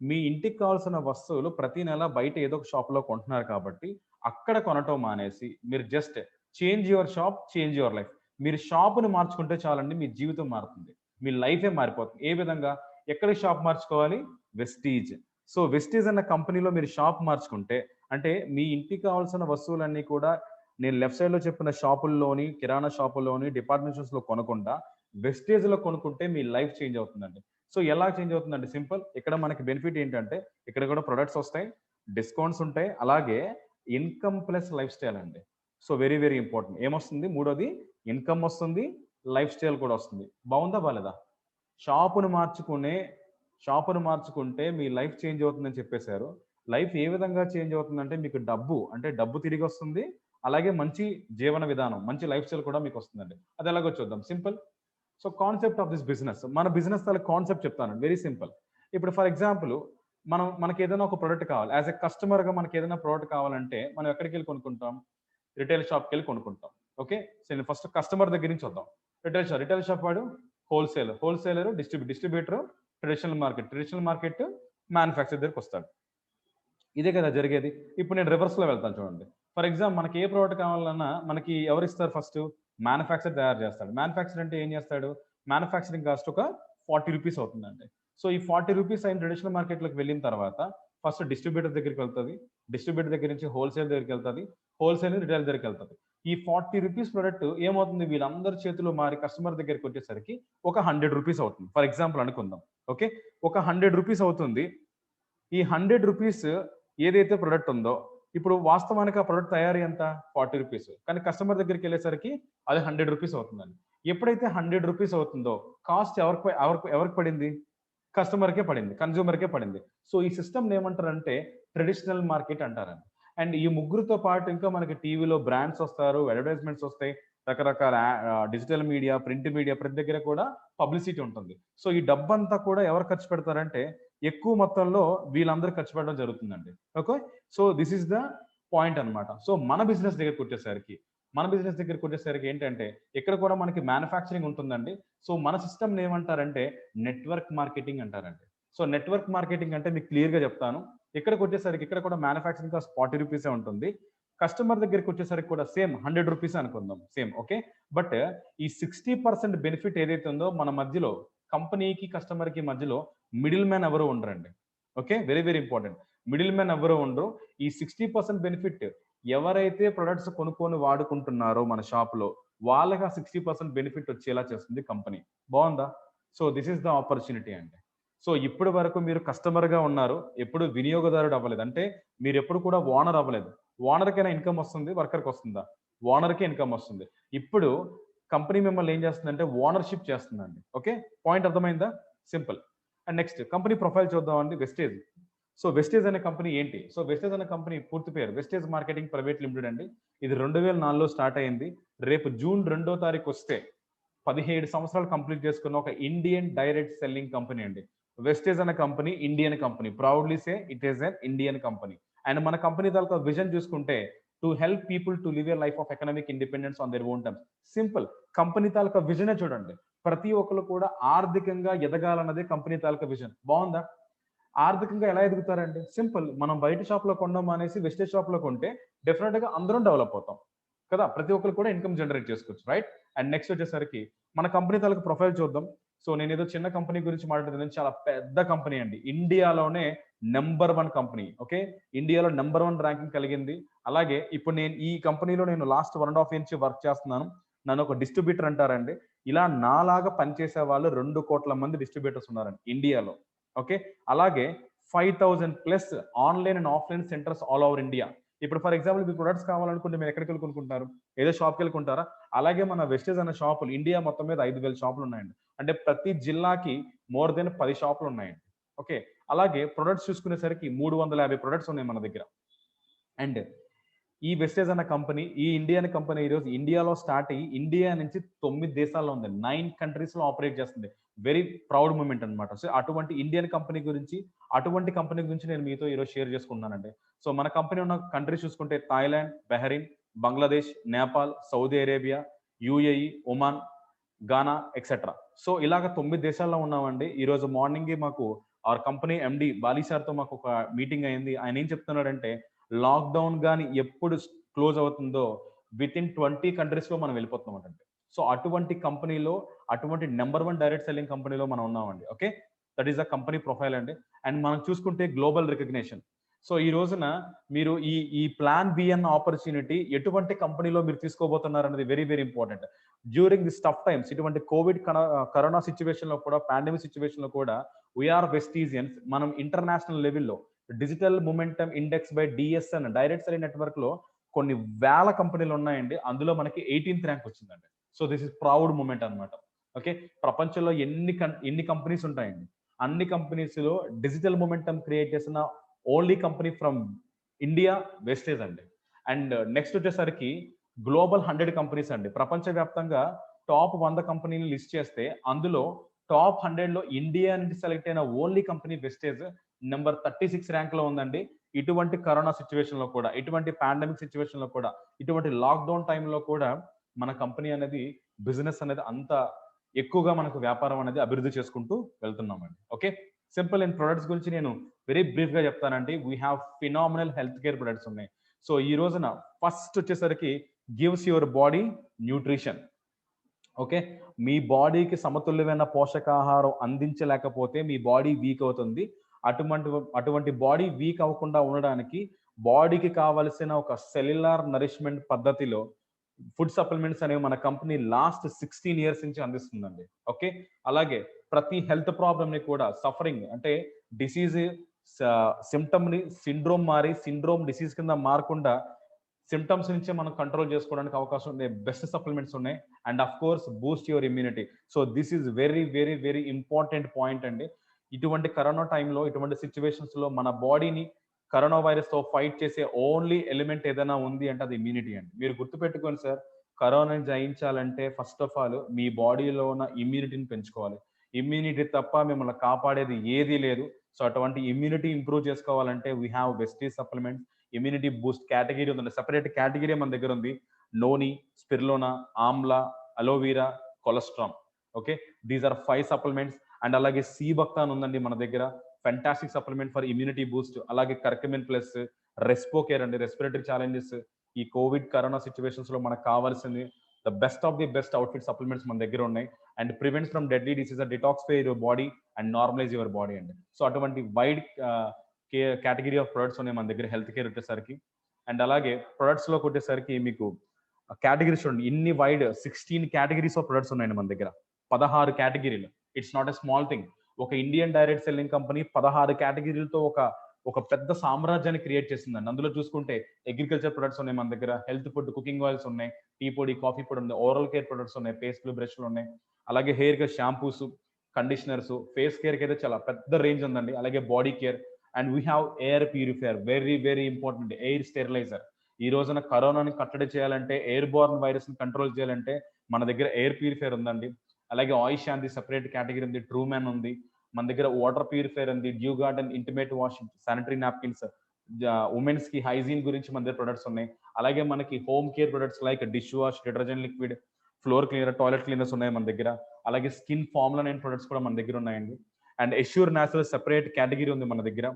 మీ ఇంటికి కావాల్సిన వస్తువులు ప్రతి నెల బయట ఏదో ఒక షాప్‌లో కొంటున్నారు కాబట్టి, అక్కడ కొనటం మానేసి మీరు just change your shop, change your life. మీరు షాప్‌ని మార్చుకుంటే చాలండి, మీ జీవితం మారుతుంది. మీ లైఫే మారిపోతుంది. ఏ విధంగా? ఎక్కడికి షాప్ మార్చుకోవాలి? వెస్టీజ్. సో వెస్టీజ్ అన్న కంపెనీలో మీరు షాప్ మార్చుకుంటే, అంటే మీ ఇంటికి కావాల్సిన వస్తువులన్నీ కూడా నేను లెఫ్ట్ సైడ్‌లో చెప్పిన షాపుల్లోని, కిరాణా షాపుల్లోని, డిపార్ట్మెంట్ స్టోర్స్‌లో కొనకుండా వెస్టేజ్‌లో కొనుక్కుంటే మీ లైఫ్ చేంజ్ అవుతుందండి. సో ఎలా చేంజ్ అవుతుందంటే సింపుల్. ఇక్కడ మనకి బెనిఫిట్ ఏంటంటే ఇక్కడ కూడా ప్రొడక్ట్స్ వస్తాయి, డిస్కౌంట్స్ ఉంటాయి. అలాగే ఇన్‌కమ్ ప్లస్ లైఫ్ స్టైల్ అండి. So very very important. ఏమొస్తుంది? మూడోది ఇన్‌కమ్ వస్తుంది, లైఫ్ స్టైల్ కూడా వస్తుంది. బావుందా? బాలేదా? షాపును మార్చుకునే షాపును మార్చుకుంటే మీ లైఫ్ చేంజ్ అవుతుందని చెప్పేసారు. లైఫ్ ఏ విధంగా చేంజ్ అవుతుందంటే మీకు డబ్బు, అంటే డబ్బు తిరిగొస్తుంది. అలాగే మంచి జీవన విధానం, మంచి లైఫ్ స్టైల్ కూడా మీకొస్తుందండి. అది ఎలాగో చూద్దాం. Simple. So concept of this business. మన బిజినెస్ తాలూకు కాన్సెప్ట్ చెప్తానండి. Very simple. ఇప్పుడు ఫర్ ఎగ్జాంపుల్ మనకేదైనా ఒక ప్రొడక్ట్ కావాలి. యాస్ ఎ కస్టమర్‌గా మనకేదైనా ప్రొడక్ట్ కావాలంటే మనం ఎక్కడికెళ్ళి కొనుక్కుంటాం? రిటైల్ షాప్‌కెళ్ళి కొనుక్కుంటాం. ఓకే. సో నేను ఫస్ట్ కస్టమర్ దగ్గర నుంచి వద్దాం. రిటైల్ షాప్ వాడు wholesaler, distributor, traditional market manufacturer దగ్గరికొస్తాడు. ఇదే కదా జరిగేది. ఇప్పుడు నేను రివర్స్‌లో వెళ్తాను చూడండి. ఫర్ ఎగ్జాంపుల్ మనకి ఏ ప్రొడక్ట్ కావాలన్నా మనకి ఎవరిస్తారు ఫస్టు? మ్యానుఫ్యాక్చరర్ తయారు చేస్తాడు. మ్యానుఫ్యాక్చరర్ అంటే ఏం చేస్తాడు? మ్యానుఫ్యాక్చరింగ్ కాస్ట్ ఒక రూ. 40 అవుతుందండి. సో ఈ రూ. 40 అయిన ట్రెడిషనల్ మార్కెట్‌లోకి వెళ్ళిన తర్వాత ఫస్ట్ డిస్ట్రిబ్యూటర్ దగ్గరికి వెళ్తది. డిస్ట్రిబ్యూటర్ దగ్గర నుంచి హోల్‌సేల్ దగ్గరికెళ్తది. హోల్‌సేల్ నుంచి రిటైల్ దగ్గరికెళ్తది. ఈ రూ. 40 ప్రొడక్ట్ ఏమవుతుంది? వీళ్ళందరి చేతిలో మారి కస్టమర్ దగ్గరికొచ్చేసరికి ఒక రూ. 100 అవుతుంది. ఫర్ ఎగ్జాంపుల్ అనుకుందాం. ఓకే. ఒక రూ. 100 అవుతుంది. ఈ రూ. 100 ఏదైతే ప్రొడక్ట్ ఉందో, ఇప్పుడు వాస్తవానికి ఆ ప్రొడక్ట్ తయారీ ఎంత? రూ. 40. కానీ కస్టమర్ దగ్గరికెళ్ళేసరికి అది రూ. 100 అవుతుందండి. ఎప్పుడైతే రూ. 100 అవుతుందో కాస్ట్ ఎవరికి పడింది? కస్టమర్‌కే పడింది. కన్స్యూమర్‌కే పడింది. సో ఈ సిస్టమ్‌ని ఏమంటారంటే ట్రెడిషనల్ మార్కెట్ అంటారండి. అండ్ ఈ ముగ్గురితో పాటు ఇంకా మనకి టీవీలో బ్రాండ్స్ వస్తారు, అడ్వర్టైజ్మెంట్స్ వస్తాయి. రకరకాల డిజిటల్ మీడియా, ప్రింట్ మీడియా ప్రతి దగ్గర కూడా పబ్లిసిటీ ఉంటుంది. సో ఈ డబ్బంతా కూడా ఎవరు ఖర్చు పెడతారంటే ఎక్కువ మొత్తంలో వీళ్ళందరూ ఖర్చు పెట్టడం జరుగుతుందండి. Okay. So this is the point అన్నమాట. సో మన బిజినెస్ దగ్గరికొచ్చేసరికి ఏంటంటే ఇక్కడ కూడా మనకి మ్యానుఫ్యాక్చరింగ్ ఉంటుందండి. సో మన సిస్టమ్‌ని ఏమంటారంటే నెట్వర్క్ మార్కెటింగ్ అంటారండి. సో నెట్వర్క్ మార్కెటింగ్ అంటే మీకు క్లియర్‌గా చెప్తాను. ఇక్కడికొచ్చేసరికి ఇక్కడ కూడా మ్యానుఫ్యాక్చరింగ్ కాస్ట్ రూ. 40 ఉంటుంది. కస్టమర్ దగ్గరికొచ్చేసరికి కూడా సేమ్ రూ. 100 అనుకుందాం. Same okay. బట్ ఈ 60% బెనిఫిట్ ఏదైతే ఉందో మన మధ్యలో కంపెనీకి, కస్టమర్‌కి మధ్యలో మిడిల్ మ్యాన్ ఎవరు ఉండరండి. Okay. Very very important. Middle man ఎవ్వరు ఉండరు. ఈ 60% బెనిఫిట్ ఎవరైతే ప్రొడక్ట్స్ కొనుక్కొని వాడుకుంటున్నారో మన షాప్‌లో వాళ్ళకి ఆ 60% బెనిఫిట్ వచ్చేలా చేస్తుంది కంపెనీ. బావుందా? So this is the opportunity అండి. సో ఇప్పటి వరకు మీరు కస్టమర్‌గా ఉన్నారు. ఎప్పుడు వినియోగదారుడు అవ్వలేదు. అంటే మీరెప్పుడు కూడా ఓనర్ అవ్వలేదు. ఓనర్‌కైనా ఇన్‌కమ్ వస్తుంది. వర్కర్‌కి వస్తుందా? ఓనర్‌కే ఇన్‌కమ్ వస్తుంది. ఇప్పుడు కంపెనీ మిమ్మల్ని ఏం చేస్తుందంటే ఓనర్‌షిప్ చేస్తుందండి. ఓకే. పాయింట్ అర్థమైందా? Simple. And next company profile చూద్దామండి. వెస్టేజ్. సో వెస్టేజ్ అనే కంపెనీ ఏంటి? సో వెస్టేజ్ అనే కంపెనీ పూర్తి పేరు వెస్టేజ్ మార్కెటింగ్ ప్రైవేట్ లిమిటెడ్ అండి. ఇది 2004లో స్టార్ట్ అయింది. రేపు జూన్ 2వ తారీఖు వస్తే 17 సంవత్సరాలు కంప్లీట్ చేసుకున్న ఒక ఇండియన్ డైరెక్ట్ సెల్లింగ్ కంపెనీ అండి. వెస్టేజ్ అనే company Indian company. Proudly say it is an Indian company. And మన కంపెనీ తాలూకా విజన్ చూసుకుంటే to help people to live a life of economic independence on their own terms. Simple. Company తాలూకా విజనే చూడండి. ప్రతి ఒక్కరు కూడా ఆర్థికంగా ఎదగాలన్నదే కంపెనీ తాలూకా విజన్. బావుందా? ఆర్థికంగా ఎలా ఎదుగుతారండి? సింపుల్. మనం బయట షాప్‌లో కొనడం మానేసి వెస్టేజ్ షాప్‌లో కొంటే డెఫినిట్‌గా అందరం డెవలప్ అవుతాం. కదా! ప్రతి ఒక్కరు కూడా ఇన్‌కమ్ జనరేట్ చేసుకోవచ్చు. రైట్? అండ్ నెక్స్ట్ వచ్చేసరికి మన కంపెనీ తాలూకు ప్రొఫైల్ చూద్దాం. సో నేను ఏదో చిన్న కంపెనీ గురించి మాట్లాడుతున్నాను, చాలా పెద్ద కంపెనీ అండి. ఇండియాలోనే నెంబర్ 1 కంపెనీ. ఓకే, ఇండియాలో నెంబర్ 1 ర్యాంకింగ్ కలిగింది. అలాగే ఇప్పుడు నేను ఈ కంపెనీలో నేను లాస్ట్ 1.5 ఇయర్ నుంచి వర్క్ చేస్తున్నాను. నన్ను ఒక డిస్ట్రిబ్యూటర్ అంటారండి. ఇలా నాలాగా పనిచేసే వాళ్ళు 2 కోట్ల మంది డిస్ట్రిబ్యూటర్స్ ఉన్నారండి ఇండియాలో. ఓకే, అలాగే 5,000+ online and offline centres all over India. ఇప్పుడు ఫర్ ఎగ్జాంపుల్ మీకు ప్రొడక్ట్స్ కావాలనుకుంటే మీరు ఎక్కడికి వెళ్ళి కొనుక్కుంటారు? ఏదో షాప్కి వెళ్ళి కొంటారా? అలాగే మన వెస్టేజ్ అనే షాపులు ఇండియా మొత్తం మీద 5,000 షాపులు ఉన్నాయండి. అంటే ప్రతి జిల్లాకి మోర్ దెన్ 10 షాపులు ఉన్నాయండి. ఓకే, అలాగే ప్రొడక్ట్స్ చూసుకునేసరికి 350 ప్రొడక్ట్స్ ఉన్నాయి మన దగ్గర. అండ్ ఈ వెస్టేజ్ అన్న కంపెనీ, ఈ ఇండియన్ కంపెనీ ఈరోజు ఇండియాలో స్టార్ట్ అయ్యి ఇండియా నుంచి 9 దేశాల్లో ఉంది, 9 కంట్రీస్ లో ఆపరేట్ చేస్తుంది. వెరీ ప్రౌడ్ మూమెంట్ అనమాట. సో అటువంటి ఇండియన్ కంపెనీ గురించి, అటువంటి కంపెనీ గురించి నేను మీతో ఈరోజు షేర్ చేసుకుంటున్నానండి. సో మన కంపెనీ ఉన్న కంట్రీస్ చూసుకుంటే Thailand, Bahrain, Bangladesh, Nepal, Saudi Arabia, UAE, Oman, Ghana etcetera. So ఇలాగ 9 దేశాల్లో ఉన్నామండి. ఈ రోజు మార్నింగ్ మాకు అవర్ కంపెనీ ఎండి బాలీ సార్తో మాకు ఒక మీటింగ్ అయింది. ఆయన ఏం చెప్తున్నాడంటే, లాక్డౌన్ కానీ ఎప్పుడు క్లోజ్ అవుతుందో విత్ ఇన్ 20 కంట్రీస్ లో మనం వెళ్ళిపోతున్నాం అంటే. సో అటువంటి కంపెనీలో, అటువంటి నెంబర్ 1 డైరెక్ట్ సెల్లింగ్ కంపెనీలో మనం ఉన్నామండి. Okay, that is the company profile అండి. అండ్ మనం చూసుకుంటే గ్లోబల్ రికగ్నిషన్. సో ఈ రోజున మీరు ఈ ప్లాన్ బి అన్న ఆపర్చునిటీ ఎటువంటి కంపెనీలో మీరు తీసుకోబోతున్నారు అనేది very very important. During this tough times, ఇటువంటి కోవిడ్ కరోనా సిచ్యువేషన్ లో కూడా, పాండమిక్ సిచ్యువేషన్ లో కూడా వీఆర్ వెస్టీజియన్స్. మనం ఇంటర్నేషనల్ లెవెల్లో digital momentum index by DSN direct selling network లో కొన్ని వేల కంపెనీలు ఉన్నాయండి. అందులో మనకి 18th ర్యాంక్ వచ్చిందండి. So this is proud moment అనమాట. ఓకే, ప్రపంచంలో ఎన్ని కంపెనీస్ ఉంటాయండి, అన్ని కంపెనీస్ లో డిజిటల్ మొమెంటమ్ క్రియేట్ చేసిన only company from India Vestige అండి. అండ్ నెక్స్ట్ వచ్చేసరికి గ్లోబల్ 100 కంపెనీస్ అండి. ప్రపంచవ్యాప్తంగా టాప్ 100 కంపెనీలు లిస్ట్ చేస్తే అందులో టాప్ 100 లో ఇండియా నుంచి సెలెక్ట్ అయిన only company Vestige number 36 rank లో ఉందండి. ఇటువంటి కరోనా సిచ్యువేషన్ లో కూడా, ఇటువంటి పాండమిక్ సిచ్యువేషన్ లో కూడా, ఇటువంటి లాక్డౌన్ టైంలో కూడా మన కంపెనీ అనేది, బిజినెస్ అనేది అంత ఎక్కువగా మనకు వ్యాపారం అనేది అభివృద్ధి చేసుకుంటూ వెళ్తున్నామండి. Okay, simple. అండ్ ప్రొడక్ట్స్ గురించి నేను వెరీ బ్రీఫ్ గా చెప్తానండి. We have phenomenal health care products ఉన్నాయి. సో ఈ రోజున ఫస్ట్ వచ్చేసరికి gives your body nutrition. Okay, మీ బాడీకి సమతుల్యమైన పోషకాహారం అందించలేకపోతే మీ బాడీ వీక్ అవుతుంది. అటువంటి బాడీ వీక్ అవ్వకుండా ఉండడానికి బాడీకి కావలసిన ఒక సెల్యులార్ నరిష్మెంట్ పద్ధతిలో ఫుడ్ సప్లిమెంట్స్ అనేవి మన కంపెనీ లాస్ట్ 16 ఇయర్స్ నుంచి అందిస్తుందండి. ఓకే, అలాగే ప్రతి హెల్త్ ప్రాబ్లమ్ ని కూడా, సఫరింగ్ అంటే డిసీజ్ సిమ్టమ్ ని సిండ్రోమ్ మారి సిండ్రోమ్ డిసీజ్ కింద మారకుండా సిమ్టమ్స్ నుంచే మనం కంట్రోల్ చేసుకోవడానికి అవకాశం ఉంది. బెస్ట్ సప్లిమెంట్స్ ఉన్నాయి. And of course Boost your immunity. So this is very very very important point అండి. ఇటువంటి కరోనా టైంలో, ఇటువంటి సిచ్యువేషన్స్ లో మన బాడీని కరోనా వైరస్ తో ఫైట్ చేసే ఓన్లీ ఎలిమెంట్ ఏదైనా ఉంది అంటే అది ఇమ్యూనిటీ అండి. మీరు గుర్తుపెట్టుకోండి సార్, కరోనాని జయించాలంటే ఫస్ట్ ఆఫ్ ఆల్ మీ బాడీలో ఉన్న ఇమ్యూనిటీని పెంచుకోవాలి. ఇమ్యూనిటీ తప్ప మిమ్మల్ని కాపాడేది ఏదీ లేదు. సో అటువంటి ఇమ్యూనిటీ ఇంప్రూవ్ చేసుకోవాలంటే we have Vestige supplements. Immunity boost category ఉందండి, సెపరేట్ కేటగిరీ మన దగ్గర ఉంది. Noni, spirulina, amla, aloe vera, colostrum. Okay, these are 5 supplements. And అలాగే సీబక్తా ఉందండి మన దగ్గర, fantastic supplement for immunity boost. అలాగే కర్కమిన్ ప్లస్, రెస్పో కేర్ అండి, రెస్పిరేటరీ ఛాలెంజెస్. ఈ కోవిడ్ కరోనా సిచ్యువేషన్స్ లో మనకు కావాల్సింది the best of the best outfit supplements మన దగ్గర ఉన్నాయి. And prevents from deadly disease, detoxify your body and normalise your body అండి. సో అటువంటి వైడ్ కేటగిరీ ఆఫ్ ప్రొడక్ట్స్ ఉన్నాయి మన దగ్గర హెల్త్ కేర్ వచ్చేసరికి. అండ్ అలాగే ప్రొడక్ట్స్ లో కొట్టేసరికి మీకు కేటగిరీస్ చూడండి, ఇన్ని వైడ్ 16 కేటగిరీస్ ఆఫ్ ప్రొడక్ట్స్ ఉన్నాయండి మన దగ్గర. 16 కేటగిరీలు. It's not a small thing. ఒక ఇండియన్ డైరెక్ట్ సెల్లింగ్ కంపెనీ 16 కేటగిరీలతో ఒక పెద్ద సామ్రాజ్యాన్ని క్రియేట్ చేసిందండి. అందులో చూసుకుంటే అగ్రికల్చర్ ప్రొడక్ట్స్ ఉన్నాయి మన దగ్గర, హెల్త్ ఫుడ్, కుకింగ్ ఆయిల్స్ ఉన్నాయి, టీ పొడి, కాఫీ పొడి ఉంది, ఓరల్ కేర్ ప్రొడక్ట్స్ ఉన్నాయి, పేస్ట్లు, బ్రష్లు ఉన్నాయి. అలాగే hair care shampoos, conditioners, face care కి అయితే చాలా పెద్ద రేంజ్ ఉందండి. అలాగే body care. And we have air purifier, very very important, air steriliser. ఈ రోజున కరోనాని కట్టడి చేయాలంటే, ఎయిర్ బోర్న్ వైరస్ ని కంట్రోల్ చేయాలంటే మన దగ్గర ఎయిర్ ప్యూరిఫైయర్ ఉందండి. అలాగే ఆయిల్ శాంతి సెపరేట్ కేటగిరీ ఉంది, ట్రూ మ్యాన్ ఉంది మన దగ్గర, వాటర్ ప్యూరిఫైయర్ ఉంది, due garden intimate washing, sanitary napkins, women's కి హైజీన్ గురించి మన దగ్గర ప్రొడక్ట్స్ ఉన్నాయి. అలాగే మనకి home care products like dish wash, detergent liquid, floor cleaner, toilet cleaners ఉన్నాయి మన దగ్గర. అలాగే స్కిన్ ఫార్ములా 9 ప్రొడక్ట్స్ కూడా మన దగ్గర ఉన్నాయండి. And Assure Natural separate category ఉంది మన దగ్గర.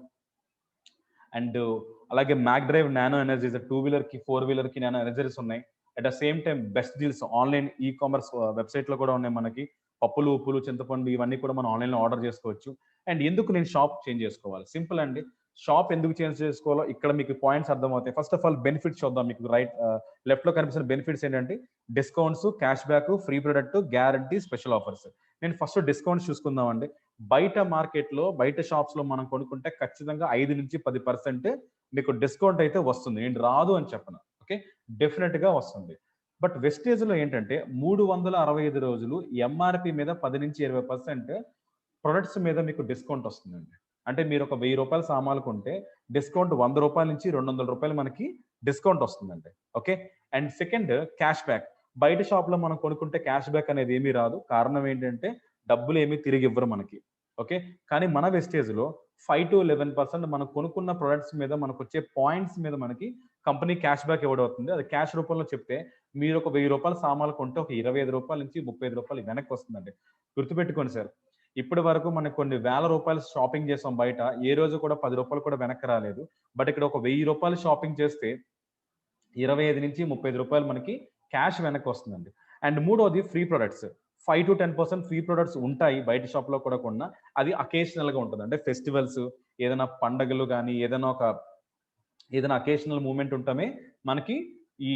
అండ్ అలాగే Mac Drive nano energies, 2 wheeler కి 4 వీలర్ కి నానో ఎనర్జీస్ ఉన్నాయి. At the same time best deals online e commerce వెబ్సైట్లో కూడా ఉన్నాయి మనకి. పప్పులు, ఉప్పులు, చింతపండు ఇవన్నీ కూడా మనం ఆన్లైన్లో ఆర్డర్ చేసుకోవచ్చు. అండ్ ఎందుకు నేను షాప్ చేంజ్ చేసుకోవాలి? సింపుల్ అండి. షాప్ ఎందుకు చేంజ్ చేసుకోవాలో ఇక్కడ మీకు పాయింట్స్ అర్థమవుతాయి. ఫస్ట్ ఆఫ్ ఆల్ బెనిఫిట్స్ చూద్దాం. మీకు లెఫ్ట్ లో కనిపిస్తున్న బెనిఫిట్స్ ఏంటంటే discounts, cash back, free product, guarantee, special offers. నేను ఫస్ట్ డిస్కౌంట్స్ చూసుకుందాం అండి. బయట మార్కెట్లో బయట షాప్స్ లో మనం కొనుక్కుంటే ఖచ్చితంగా 5-10% మీకు డిస్కౌంట్ అయితే వస్తుంది. నేను రాదు అని చెప్పను. ఓకే, డెఫినెట్ గా వస్తుంది. బట్ వెస్టేజ్ లో ఏంటంటే 365 రోజులు ఎంఆర్పి మీద 10-20% ప్రొడక్ట్స్ మీద మీకు డిస్కౌంట్ వస్తుందండి. అంటే మీరు ఒక 1000 రూపాయల సామాన్లు కొంటే డిస్కౌంట్ 100 రూపాయల నుంచి 200 రూపాయలు మనకి డిస్కౌంట్ వస్తుందండి. Okay, and second cash back. బయట షాప్ లో మనం కొనుక్కుంటే క్యాష్ బ్యాక్ అనేది ఏమీ రాదు. కారణం ఏంటంటే డబ్బులు ఏమీ తిరిగి ఇవ్వరు మనకి. ఓకే, కానీ మన వెస్టేజ్ లో 5-11% మనం కొనుక్కున్న ప్రొడక్ట్స్ మీద మనకు వచ్చే పాయింట్స్ మీద మనకి కంపెనీ క్యాష్ బ్యాక్ ఇవ్వడవుతుంది. అది క్యాష్ రూపంలో చెప్తే మీరు ఒక 1000 రూపాయల సామాన్లు కొంటే ఒక 25 రూపాయల నుంచి 35 రూపాయలు వెనక్కి వస్తుందండి. గుర్తుపెట్టుకోండి సార్. ఇప్పటి వరకు మనకు కొన్ని వేల రూపాయలు షాపింగ్ చేసాం బయట. ఏ రోజు కూడా 10 రూపాయలు కూడా వెనక్కి రాలేదు. బట్ ఇక్కడ ఒక 1000 రూపాయలు షాపింగ్ చేస్తే 25-35 రూపాయలు మనకి క్యాష్ వెనక్కి వస్తుందండి. అండ్ మూడోది ఫ్రీ ప్రొడక్ట్స్. 5-10% ఫ్రీ ప్రొడక్ట్స్ ఉంటాయి బయట షాప్ లో కూడా కొన్నా. అది అకేషనల్ గా ఉంటుంది. అంటే ఫెస్టివల్స్, ఏదైనా పండగలు కానీ ఏదైనా అకేషనల్ మూమెంట్ ఉంటామే మనకి ఈ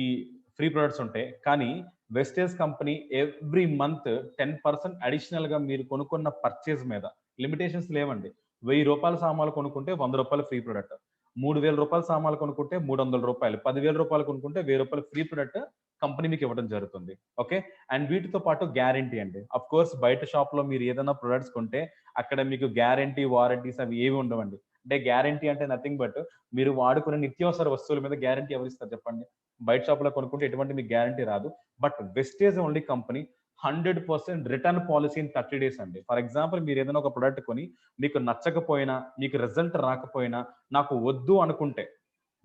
ఫ్రీ ప్రొడక్ట్స్ ఉంటాయి. కానీ Vestige company every month 10% additional గా మీరు కొనుక్కున్న పర్చేజ్ మీద లిమిటేషన్స్ లేవండి. 1000 రూపాయల సామాన్లు కొనుక్కుంటే 100 రూపాయల ఫ్రీ ప్రొడక్ట్, 3000 రూపాయల సామాన్లు కొనుక్కుంటే 300 రూపాయలు, 10,000 రూపాయలు కొనుక్కుంటే 1000 రూపాయలు ఫ్రీ ప్రొడక్ట్ కంపెనీ మీకు ఇవ్వడం జరుగుతుంది. ఓకే, అండ్ వీటితో పాటు గ్యారంటీ అండి. అఫ్ కోర్స్ బయట షాప్ లో మీరు ఏదైనా ప్రొడక్ట్స్ కొంటే అక్కడ మీకు గ్యారంటీ, వారంటీస్ అవి ఏవి ఉండవండి. అంటే గ్యారంటీ అంటే నథింగ్ బట్ మీరు వాడుకునే నిత్యావసర వస్తువుల మీద గ్యారంటీ ఎవరు ఇస్తారు చెప్పండి? బయట షాప్ లో కొనుక్కుంటే ఎటువంటి మీకు గ్యారంటీ రాదు. But Vestige only company 100% return policy in 30 days అండి. ఫర్ ఎగ్జాంపుల్ మీరు ఏదైనా ఒక ప్రొడక్ట్ కొని మీకు నచ్చకపోయినా, మీకు రిజల్ట్ రాకపోయినా, నాకు వద్దు అనుకుంటే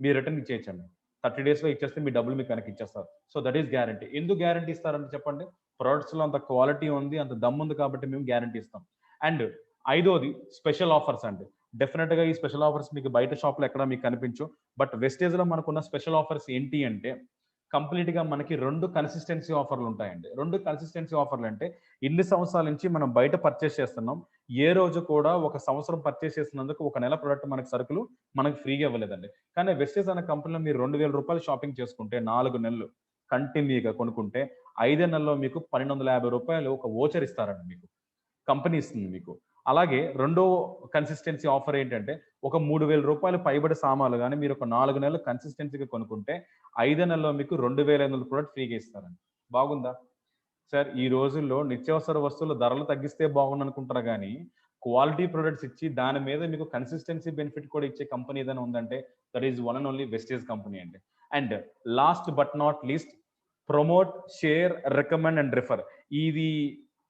మీరు రిటర్న్ ఇచ్చేయచ్చండి. 30 days లో ఇచ్చేస్తే మీ డబ్బులు మీకు వెనక్కి ఇచ్చేస్తారు. So that is guarantee. ఎందుకు గ్యారంటీ ఇస్తారంటే చెప్పండి? ప్రొడక్ట్స్ లో అంత క్వాలిటీ ఉంది, అంత దమ్ ఉంది కాబట్టి మేము గ్యారంటీ ఇస్తాం. అండ్ ఐదోది స్పెషల్ ఆఫర్స్ అండి. డెఫినెట్ గా ఈ స్పెషల్ ఆఫర్స్ మీకు బయట షాప్ లో ఎక్కడ మీకు కనిపించు. బట్ వెస్టేజ్ లో మనకున్న స్పెషల్ ఆఫర్స్ ఏంటి అంటే కంప్లీట్ గా మనకి 2 కన్సిస్టెన్సీ ఆఫర్లు ఉంటాయండి. 2 కన్సిస్టెన్సీ ఆఫర్లు అంటే ఇన్ని సంవత్సరాల నుంచి మనం బయట పర్చేస్ చేస్తున్నాం. ఏ రోజు కూడా ఒక సంవత్సరం పర్చేస్ చేసినందుకు ఒక నెల ప్రొడక్ట్ మనకి సరుకులు మనకి ఫ్రీగా ఇవ్వలేదండి. కానీ వెస్టేజ్ అనే కంపెనీలో మీరు 2000 రూపాయలు షాపింగ్ చేసుకుంటే 4 నెలలు కంటిన్యూగా కొనుక్కుంటే 5 నెలల్లో మీకు 1250 రూపాయలు ఒక వోచర్ ఇస్తారండి మీకు. కంపెనీ ఇస్తుంది మీకు. అలాగే రెండో కన్సిస్టెన్సీ ఆఫర్ ఏంటంటే ఒక 3000 రూపాయలు పైబడి సామాన్లు కానీ మీరు ఒక 4 నెలలు కన్సిస్టెన్సీగా కొనుక్కుంటే 5 నెలల్లో మీకు 2500 ప్రొడక్ట్ ఫ్రీగా ఇస్తారండి. బాగుందా సార్? ఈ రోజుల్లో నిత్యావసర వస్తువుల ధరలు తగ్గిస్తే బాగుండు అనుకుంటారు కానీ క్వాలిటీ ప్రొడక్ట్స్ ఇచ్చి దాని మీద మీకు కన్సిస్టెన్సీ బెనిఫిట్ కూడా ఇచ్చే కంపెనీ ఏదైనా ఉందంటే that is one and only Vestige company అండి. And last but not least promote, share, recommend and refer. ఇది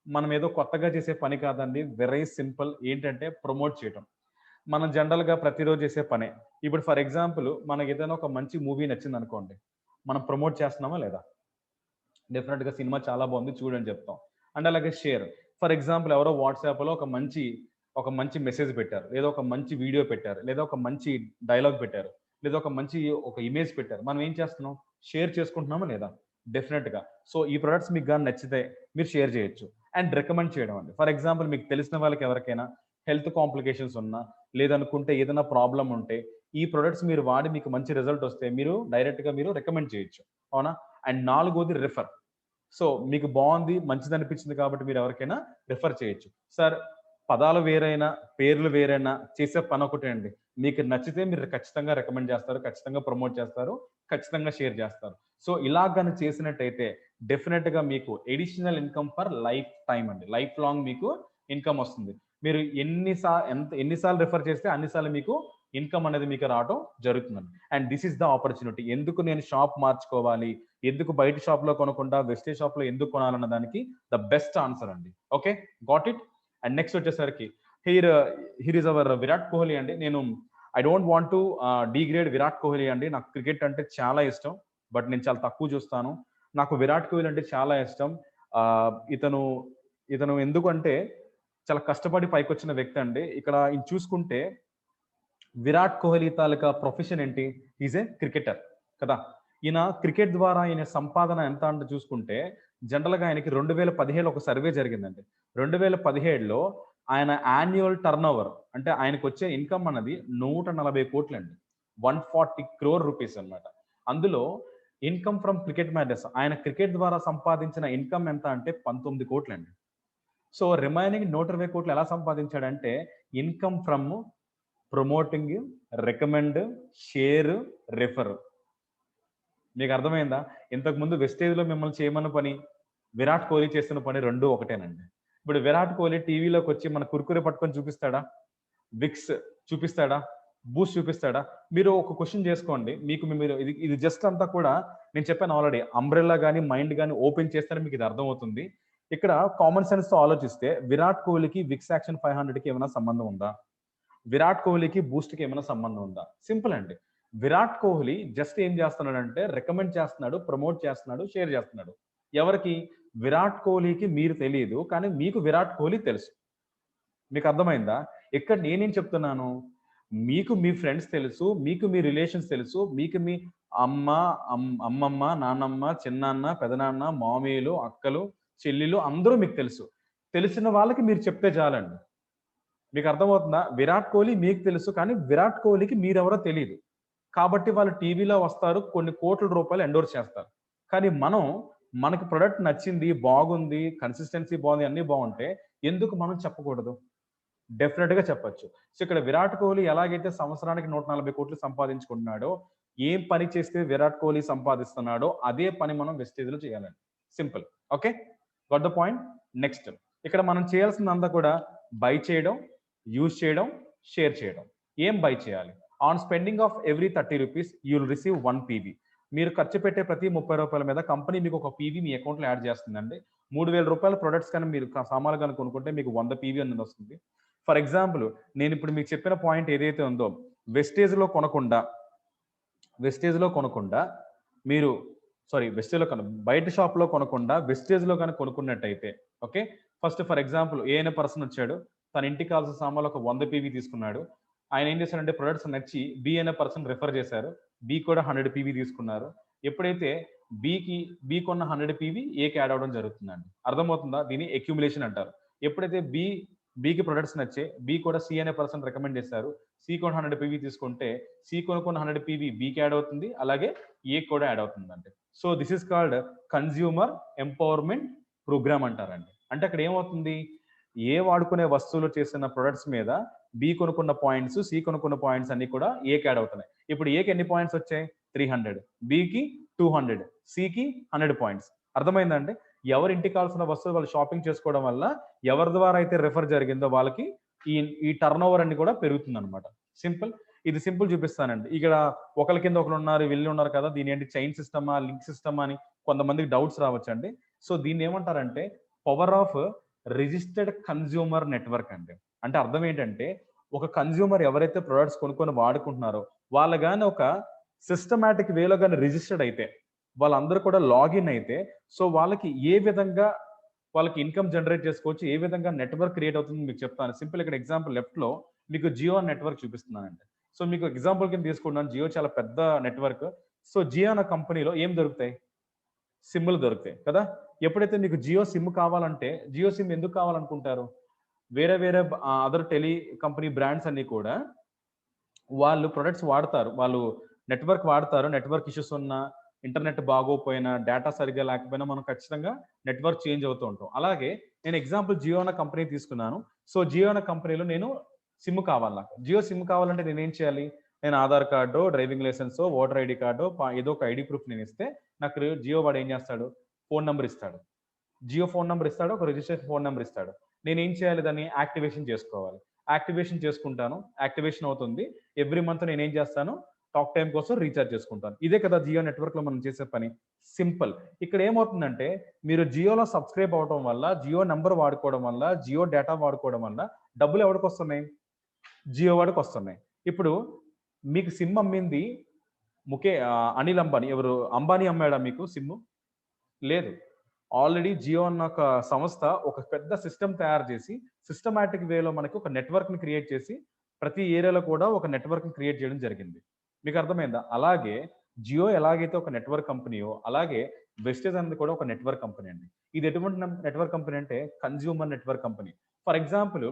మనం ఏదో కొత్తగా చేసే పని కాదండి. Very simple. ఏంటంటే ప్రమోట్ చేయటం. మనం జనరల్ గా ప్రతిరోజు చేసే పనే. ఇప్పుడు ఫర్ ఎగ్జాంపుల్ మనకి ఏదైనా ఒక మంచి మూవీ నచ్చింది అనుకోండి, మనం ప్రమోట్ చేస్తున్నామా లేదా? డెఫినెట్ గా సినిమా చాలా బాగుంది చూడని చెప్తాం. అండ్ అలాగే షేర్. ఫర్ ఎగ్జాంపుల్ ఎవరో వాట్సాప్ లో ఒక మంచి మెసేజ్ పెట్టారు, లేదా ఒక మంచి వీడియో పెట్టారు, లేదా ఒక మంచి డైలాగ్ పెట్టారు, లేదా ఒక ఇమేజ్ పెట్టారు. మనం ఏం చేస్తున్నాం? షేర్ చేసుకుంటున్నామా లేదా? డెఫినెట్ గా. సో ఈ ప్రొడక్ట్స్ మీకు కానీ నచ్చితే మీరు షేర్ చేయొచ్చు. అండ్ రికమెండ్ చేయడం అండి. ఫర్ ఎగ్జాంపుల్ మీకు తెలిసిన వాళ్ళకి ఎవరికైనా హెల్త్ కాంప్లికేషన్స్ ఉన్నా, లేదనుకుంటే ఏదైనా ప్రాబ్లం ఉంటే ఈ ప్రొడక్ట్స్ మీరు వాడి మీకు మంచి రిజల్ట్ వస్తే మీరు డైరెక్ట్ గా మీరు రికమెండ్ చేయొచ్చు. అవునా? అండ్ నాలుగోది రిఫర్. సో మీకు బాగుంది, మంచిది అనిపించింది కాబట్టి మీరు ఎవరికైనా రిఫర్ చేయొచ్చు. సార్ పదాలు వేరైనా, పేర్లు వేరైనా చేసే పని ఒకటే అండి. మీకు నచ్చితే మీరు ఖచ్చితంగా రికమెండ్ చేస్తారు, ఖచ్చితంగా ప్రమోట్ చేస్తారు, ఖచ్చితంగా షేర్ చేస్తారు. సో ఇలా కానీ చేసినట్టయితే డెఫినెట్ గా మీకు additional income for life time అండి. లైఫ్ లాంగ్ మీకు ఇన్కమ్ వస్తుంది. మీరు ఎన్నిసార్లు రిఫర్ చేస్తే అన్నిసార్లు మీకు ఇన్కమ్ అనేది మీకు రావడం జరుగుతుందండి. And this is the opportunity. ఎందుకు నేను షాప్ మార్చుకోవాలి, ఎందుకు బయట షాప్ లో కొనకుండా వెస్టేజ్ షాప్ లో ఎందుకు కొనాలన్న దానికి ద బెస్ట్ ఆన్సర్ అండి. Okay, got it. And next వచ్చేసరికి here is our Virat Kohli అండి. నేను I don't want to degrade Virat Kohli అండి. నాకు క్రికెట్ అంటే చాలా ఇష్టం, బట్ నేను చాలా తక్కువ చూస్తాను. నాకు విరాట్ కోహ్లీ అంటే చాలా ఇష్టం. ఇతను ఇతను ఎందుకంటే చాలా కష్టపడి పైకొచ్చిన వ్యక్తి అండి. ఇక్కడ చూసుకుంటే విరాట్ కోహ్లీ తాలూకా ప్రొఫెషన్ ఏంటి? ఈజ్ ఏ క్రికెటర్ కదా. ఈయన క్రికెట్ ద్వారా ఈయన సంపాదన ఎంత అంటే చూసుకుంటే జనరల్‌గా ఆయనకి 2017 ఒక సర్వే జరిగిందండి. 2017లో ఆయన యాన్యువల్ టర్నోవర్ అంటే ఆయనకొచ్చే ఇన్‌కమ్ అన్నది 140,00,00,000 అండి. 140 క్రోర్ రూపీస్ అన్నమాట. అందులో ఇన్‌కమ్ ఫ్రమ్ క్రికెట్ మ్యాచెస్ ఆయన క్రికెట్ ద్వారా సంపాదించిన ఇన్‌కమ్ ఎంత అంటే 19,00,00,000 అండి. సో, రిమైనింగ్ 120,00,00,000 ఎలా సంపాదించాడంటే income from promoting, recommend, share, refer. మీకు అర్థమైందా? ఇంతకుముందు వెస్టేజ్‌లో మిమ్మల్ని చేయమన్న పని, విరాట్ కోహ్లీ చేస్తున్న పని 2 ఒకటేనండి. ఇప్పుడు విరాట్ కోహ్లీ టీవీలోకొచ్చి మన కుర్కురే పట్టుకొని చూపిస్తాడా? విక్స్ చూపిస్తాడా? బూస్ట్ చూపిస్తాడా? మీరు ఒక క్వెషన్ జేసుకోండి. మీరు ఇది ఇది జస్ట్ అంతా కూడా నేను చెప్పాను ఆల్రెడీ. అంబ్రెల్లా గాని, మైండ్ గాని ఓపెన్ చేస్తేనే మీకు ఇది అర్థమవుతుంది. ఇక్కడ కామన్ సెన్స్‌తో ఆలోచిస్తే విరాట్ కోహ్లీకి విక్స్ యాక్షన్ 500కి ఏమైనా సంబంధం ఉందా? విరాట్ కోహ్లీకి, బూస్ట్‌కి ఏమైనా సంబంధం ఉందా? సింపుల్ అండి. విరాట్ కోహ్లీ జస్ట్ ఏం చేస్తున్నాడంటే రికమెండ్ చేస్తున్నాడు, ప్రమోట్ చేస్తున్నాడు, షేర్ చేస్తున్నాడు. ఎవరికి? విరాట్ కోహ్లీకి మీరు తెలీదు. కానీ మీకు విరాట్ కోహ్లీ తెలుసు. మీకు అర్థమైందా? ఇక్కడ నేనేం చెప్తున్నాను? మీకు మీ ఫ్రెండ్స్ తెలుసు. మీకు మీ రిలేషన్స్ తెలుసు. మీకు మీ అమ్మ, అమ్మమ్మ, నాన్నమ్మ, చిన్నాన్న, పెదనాన్న, మామయ్యలు, అక్కలు, చెల్లిలు అందరూ మీకు తెలుసు. తెలిసిన వాళ్ళకి మీరు చెప్తే చాలండి. మీకు అర్థమవుతుందా? విరాట్ కోహ్లీ మీకు తెలుసు. కానీ విరాట్ కోహ్లీకి మీరెవరో తెలీదు. కాబట్టి వాళ్ళు టీవీలో వస్తారు. కొన్ని కోట్ల రూపాయలు ఎండోర్స్ చేస్తారు. కానీ మనకి ప్రొడక్ట్ నచ్చింది, బాగుంది, కన్సిస్టెన్సీ బాగుంది, అన్నీ బాగుంటే ఎందుకు మనం చెప్పకూడదు? డెఫినిట్‌గా చెప్పొచ్చు. సో, ఇక్కడ విరాట్ కోహ్లీ ఎలాగైతే సంవత్సరానికి 140,00,00,000 సంపాదించుకుంటున్నాడో, ఏం పని చేస్తే విరాట్ కోహ్లీ సంపాదిస్తున్నాడో, అదే పని మనం వెస్టేజ్‌లో చేయాలండి. Simple. Okay. Got the point? Next ఇక్కడ మనం చేయాల్సిందంతా కూడా బై చేయడం, యూజ్ చేయడం, షేర్ చేయడం. ఏం బై చేయాలి? On spending of every ₹30 you will receive 1 PV. మీరు ఖర్చు పెట్టే ప్రతి ₹30 మీద కంపెనీ మీకు ఒక పీవీ మీ అకౌంట్‌లో యాడ్ చేస్తుందండి. ₹3,000 ప్రొడక్ట్స్ కానీ మీరు సామాన్లు గాని కొనుక్కుంటే మీకు 100 పీవీ అనేది వస్తుంది. ఫర్ ఎగ్జాంపుల్ నేనిప్పుడు మీకు చెప్పిన పాయింట్ ఏదైతే ఉందో వెస్టేజ్‌లో కొనకుండా, వెస్టేజ్‌లో కొనకుండా మీరు వెస్టేజ్‌లో బయట షాప్‌లో కొనకుండా వెస్టేజ్‌లో గాని కొనుక్కున్నట్టయితే ఓకే. ఫస్ట్ ఫర్ ఎగ్జాంపుల్ ఏ అనే పర్సన్ వచ్చాడు. తన ఇంటికి కావాల్సిన సామాన్లు ఒక 100 పీవీ తీసుకున్నాడు. ఆయన ఏం చేశాడంటే ప్రొడక్ట్స్ నచ్చి బి అనే పర్సన్ రిఫర్ చేశారు. బి కూడా 100 పీవీ తీసుకున్నారు. ఎప్పుడైతే బి కొన్న 100 పీవీ ఏకి యాడ్ అవ్వడం జరుగుతుందండి. అర్థమవుతుందా? దీన్ని అక్యుములేషన్ అంటారు. ఎప్పుడైతే బికి ప్రొడక్ట్స్ నచ్చాయి. బి కూడా సి అనే పర్సన్ రికమెండ్ చేశారు. సి కూడా 100 పీవీ తీసుకుంటే సి కొనుక్కున్న 100 పీవీ బికి యాడ్ అవుతుంది. అలాగే ఏ కూడా యాడ్ అవుతుందండి. So this is called consumer empowerment program అంటారండి. అంటే అక్కడ ఏమవుతుంది? ఏ వాడుకునే వస్తువులు చేసిన ప్రొడక్ట్స్ మీద బి కొనుక్కున్న పాయింట్స్, సి కొనుక్కున్న పాయింట్స్ అన్ని కూడా ఏకి యాడ్ అవుతున్నాయి. ఇప్పుడు ఏకి ఎన్ని పాయింట్స్ వచ్చాయి? 300. బికి 200. సికి 100 పాయింట్స్. అర్థమైందండి? ఎవరి ఇంటికి కావాల్సిన వస్తువులు వాళ్ళు షాపింగ్ చేసుకోవడం వల్ల ఎవరి ద్వారా అయితే రిఫర్ జరిగిందో వాళ్ళకి ఈ ఈ టర్నోవర్ అన్ని కూడా పెరుగుతుందన్నమాట. సింపుల్. ఇది సింపుల్ చూపిస్తానండి. ఇక్కడ ఒకళ్ళ కింద ఒకళ్ళు ఉన్నారు, వీళ్ళు ఉన్నారు కదా! దీని ఏంటి చైన్ సిస్టమా? లింక్ సిస్టమా? అని కొంతమందికి డౌట్స్ రావచ్చండి. సో దీన్ని ఏమంటారంటే power of registered consumer network అండి. అంటే అర్థం ఏంటంటే ఒక కన్స్యూమర్ ఎవరైతే ప్రొడక్ట్స్ కొనుక్కొని వాడుకుంటున్నారో వాళ్ళు గాని ఒక సిస్టమాటిక్ వేలో గాని రిజిస్టర్డ్ అయితే వాళ్ళందరూ కూడా లాగిన్ అయితే సో వాళ్ళకి ఏ విధంగా వాళ్ళకి ఇన్కమ్ జనరేట్ చేసుకోవచ్చు, ఏ విధంగా నెట్వర్క్ క్రియేట్ అవుతుందో మీకు చెప్తాను. సింపుల్ ఇక్కడ ఎగ్జాంపుల్ లెఫ్ట్‌లో మీకు జియో నెట్వర్క్ చూపిస్తున్నానండి. సో మీకు ఎగ్జాంపుల్ కింద తీసుకుంటున్నాను. జియో చాలా పెద్ద నెట్వర్క్. సో జియో అనే కంపెనీలో ఏం దొరుకుతాయి? సిమ్‌లు దొరుకుతాయి కదా! ఎప్పుడైతే మీకు జియో సిమ్ కావాలంటే జియో సిమ్ ఎందుకు కావాలనుకుంటారు? వేరే వేరే అదర్ టెలి కంపెనీ బ్రాండ్స్ అన్నీ కూడా వాళ్ళు ప్రొడక్ట్స్ వాడతారు. వాళ్ళు నెట్వర్క్ వాడతారు. నెట్వర్క్ ఇష్యూస్ ఉన్నా, ఇంటర్నెట్ బాగోకపోయినా, డేటా సరిగ్గా లేకపోయినా మనం ఖచ్చితంగా నెట్వర్క్ చేంజ్ అవుతూ ఉంటాం. అలాగే నేను ఎగ్జాంపుల్ జియో అనే కంపెనీ తీసుకున్నాను. సో, జియో అనే కంపెనీలో నేను సిమ్ కావాలి నాకు. జియో సిమ్ కావాలంటే నేనేం చేయాలి? నేను ఆధార్ కార్డో, డ్రైవింగ్ లైసెన్సో, ఓటర్ ఐడీ కార్డో ఏదో ఒక ఐడీ ప్రూఫ్ నేనిస్తే నాకు జియో వాడు ఏం చేస్తాడు? ఫోను నంబర్ ఇస్తాడు. జియో ఫోన్ నంబర్ ఇస్తాడు. ఒక రిజిస్ట్రేషన్ ఫోన్ నంబర్ ఇస్తాడు. నేనేం చేయాలి దాన్ని యాక్టివేషన్ చేసుకోవాలి. యాక్టివేషన్ చేసుకుంటాను. యాక్టివేషన్ అవుతుంది. ఎవ్రీ మంత్ నేనేం చేస్తాను? టాక్ టైమ్ కోసం రీచార్జ్ చేసుకుంటాను. ఇదే కదా జియో నెట్వర్క్‌లో మనం చేసే పని. సింపుల్. ఇక్కడ ఏమవుతుందంటే మీరు జియోలో సబ్‌స్క్రైబ్ అవ్వటం వల్ల, జియో నంబర్ వాడుకోవడం వల్ల, జియో డేటా వాడుకోవడం వల్ల డబ్బులు ఎవడికొస్తున్నాయి? జియో వాడికొస్తున్నాయి. ఇప్పుడు మీకు సిమ్ అమ్మింది అనిల్ అంబానీ. ఎవరు? అంబానీ అమ్మాడా మీకు సిమ్ము? లేదు. ఆల్రెడీ జియో అన్న ఒక సంస్థ ఒక పెద్ద సిస్టమ్ తయారు చేసి, సిస్టమాటిక్ వేలో మనకి ఒక నెట్వర్క్‌ని క్రియేట్ చేసి, ప్రతి ఏరియాలో కూడా ఒక నెట్వర్క్‌ని క్రియేట్ చేయడం జరిగింది. మీకు అర్థమైందా? అలాగే జియో ఎలాగైతే ఒక నెట్వర్క్ కంపెనీయో అలాగే వెస్టేజ్ అనేది కూడా ఒక నెట్వర్క్ కంపెనీ అండి. ఇది ఎటువంటి నెట్వర్క్ కంపెనీ అంటే consumer network company. For example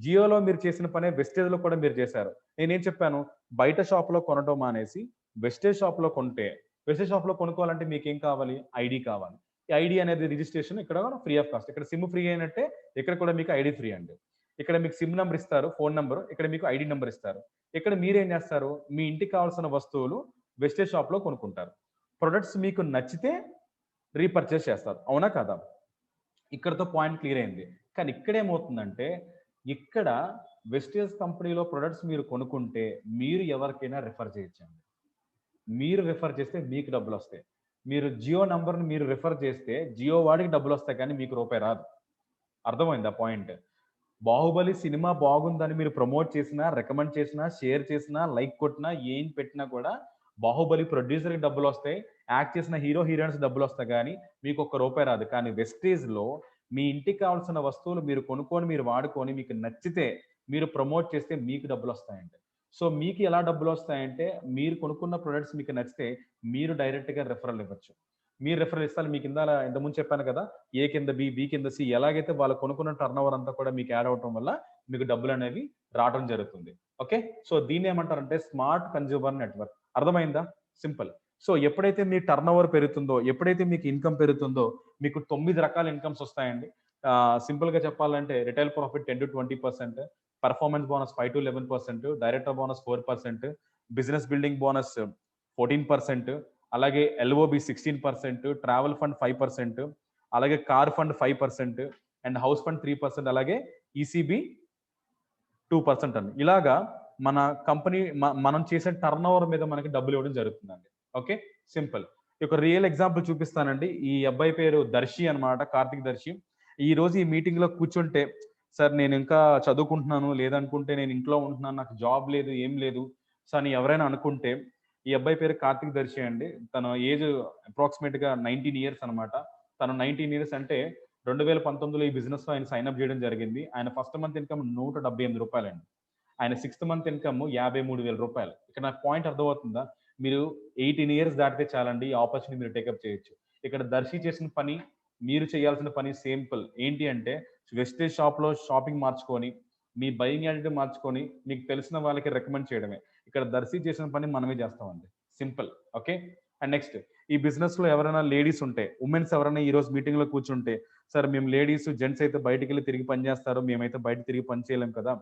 జియోలో మీరు చేసిన పనే వెస్టేజ్లో కూడా మీరు చేశారు. నేనేం చెప్పాను, బయట షాప్లో కొనడం మానేసి వెస్టేజ్ షాప్లో కొంటే, వెస్టేజ్ షాప్లో కొనుక్కోవాలంటే మీకు ఏం కావాలి, ఐడి కావాలి. ఈ ఐడి అనేది రిజిస్ట్రేషన్ ఇక్కడ ఫ్రీ ఆఫ్ కాస్ట్. ఇక్కడ సిమ్ ఫ్రీ అయినట్టే, ఇక్కడ కూడా మీకు ఐడి ఫ్రీ అండి. ఇక్కడ మీకు సిమ్ నెంబర్ ఇస్తారు, ఫోన్ నెంబర్, ఇక్కడ మీకు ఐడి నెంబర్ ఇస్తారు. ఇక్కడ మీరేం చేస్తారు, మీ ఇంటికి కావాల్సిన వస్తువులు వెస్టేజ్ షాప్లో కొనుక్కుంటారు. ప్రొడక్ట్స్ మీకు నచ్చితే రీపర్చేస్ చేస్తారు, అవునా కదా? ఇక్కడతో పాయింట్ క్లియర్ అయింది. కానీ ఇక్కడ ఏమవుతుందంటే, ఇక్కడ వెస్టేజ్ కంపెనీలో ప్రొడక్ట్స్ మీరు కొనుక్కుంటే మీరు ఎవరికైనా రిఫర్ చేయొచ్చండి. మీరు రిఫర్ చేస్తే మీకు డబ్బులు వస్తాయి. మీరు జియో నంబర్ని మీరు రిఫర్ చేస్తే జియో వాడికి డబ్బులు వస్తాయి, కానీ మీకు రూపాయి రాదు. అర్థమైంది ఆ పాయింట్? బాహుబలి సినిమా బాగుందని మీరు ప్రమోట్ చేసినా, రికమెండ్ చేసినా, షేర్ చేసినా, లైక్ కొట్టినా, ఏం పెట్టినా కూడా బాహుబలి ప్రొడ్యూసర్కి డబ్బులు వస్తాయి, యాక్ట్ చేసిన హీరో హీరోయిన్స్ డబ్బులు వస్తాయి, కానీ మీకు ఒక్క రూపాయి రాదు. కానీ వెస్టేజ్లో మీ ఇంటికి కావాల్సిన వస్తువులు మీరు కొనుక్కొని, మీరు వాడుకొని, మీకు నచ్చితే మీరు ప్రమోట్ చేస్తే మీకు డబ్బులు వస్తాయండి. సో మీకు ఎలా డబ్బులు వస్తాయంటే, మీరు కొనుక్కున్న ప్రొడక్ట్స్ మీకు నచ్చితే మీరు డైరెక్ట్గా రెఫరల్ ఇవ్వచ్చు. మీరు రెఫరల్ ఇస్తారు. మీకు ఇంతకుముందు చెప్పాను కదా, ఏ కింద బి, బి కింద సి, ఎలాగైతే వాళ్ళు కొనుక్కున్న టర్న్ ఓవర్ అంతా కూడా మీకు యాడ్ అవటం వల్ల మీకు డబ్బులు అనేవి రావడం జరుగుతుంది. ఓకే, సో దీన్ని ఏమంటారంటే స్మార్ట్ కన్జ్యూమర్ నెట్వర్క్. అర్థమైందా? సింపుల్. సో ఎప్పుడైతే మీ టర్న్ ఓవర్ పెరుగుతుందో, ఎప్పుడైతే మీకు ఇన్కమ్ పెరుగుతుందో, మీకు 9 రకాల ఇన్కమ్స్ వస్తాయండి. సింపుల్ గా చెప్పాలంటే retail profit 10 to 20%, performance bonus 5 to 11%, director bonus 4%, business building bonus 14%, అలాగే ఎల్ఓబి 16%, ట్రావెల్ ఫండ్ 5%, అలాగే car fund 5%, and house fund 3%, అలాగే ఈసీబీ 2% అండి. ఇలాగా మన కంపెనీ మనం చేసే టర్న్ ఓవర్ మీద మనకి డబ్బులు ఇవ్వడం జరుగుతుందండి. Okay, simple. ఒక రియల్ ఎగ్జాంపుల్ చూపిస్తానండి. ఈ అబ్బాయి పేరు దర్శి అన్నమాట, కార్తిక్ దర్శి. ఈ రోజు ఈ మీటింగ్ లో కూర్చుంటే, సార్ నేను ఇంకా చదువుకుంటున్నాను, లేదనుకుంటే నేను ఇంట్లో ఉంటున్నాను, నాకు జాబ్ లేదు, ఏం లేదు సార్ అని ఎవరైనా అనుకుంటే, ఈ అబ్బాయి పేరు కార్తిక్ దర్శి అండి. తన ఏజ్ అప్రాక్సిమేట్ గా 19 years అనమాట. తను 19 years అంటే 2019లో ఈ బిజినెస్ లో ఆయన సైన్ అప్ చేయడం జరిగింది. ఆయన ఫస్ట్ మంత్ ఇన్కమ్ 178 రూపాయలండి. ఆయన 6th మంత్ ఇన్కమ్ 53,000 రూపాయలు. ఇక్కడ నాకు పాయింట్ అర్థమవుతుందా? మీరు 18 years దాటితే చాలండి, ఈ ఆపర్చునిటీ మీరు టేకప్ చేయొచ్చు. ఇక్కడ దర్శి చేసిన పని, మీరు చేయాల్సిన పని సింపుల్. ఏంటి అంటే వెస్టేజ్ షాప్ లో షాపింగ్ మార్చుకొని, మీ బయింగ్ యాటిట్యూడ్ మార్చుకొని, మీకు తెలిసిన వాళ్ళకి రికమెండ్ చేయడమే. ఇక్కడ దర్శి చేసిన పని మనమే చేస్తామండి, సింపుల్. ఓకే, అండ్ నెక్స్ట్, ఈ బిజినెస్ లో ఎవరైనా లేడీస్ ఉంటే, ఉమెన్స్ ఎవరైనా ఈ రోజు మీటింగ్ లో కూర్చుంటే, సార్ మేము లేడీస్, జెంట్స్ అయితే బయటికి వెళ్ళి తిరిగి పని చేస్తారు, మేమైతే బయట తిరిగి పని చేయలేం కదా,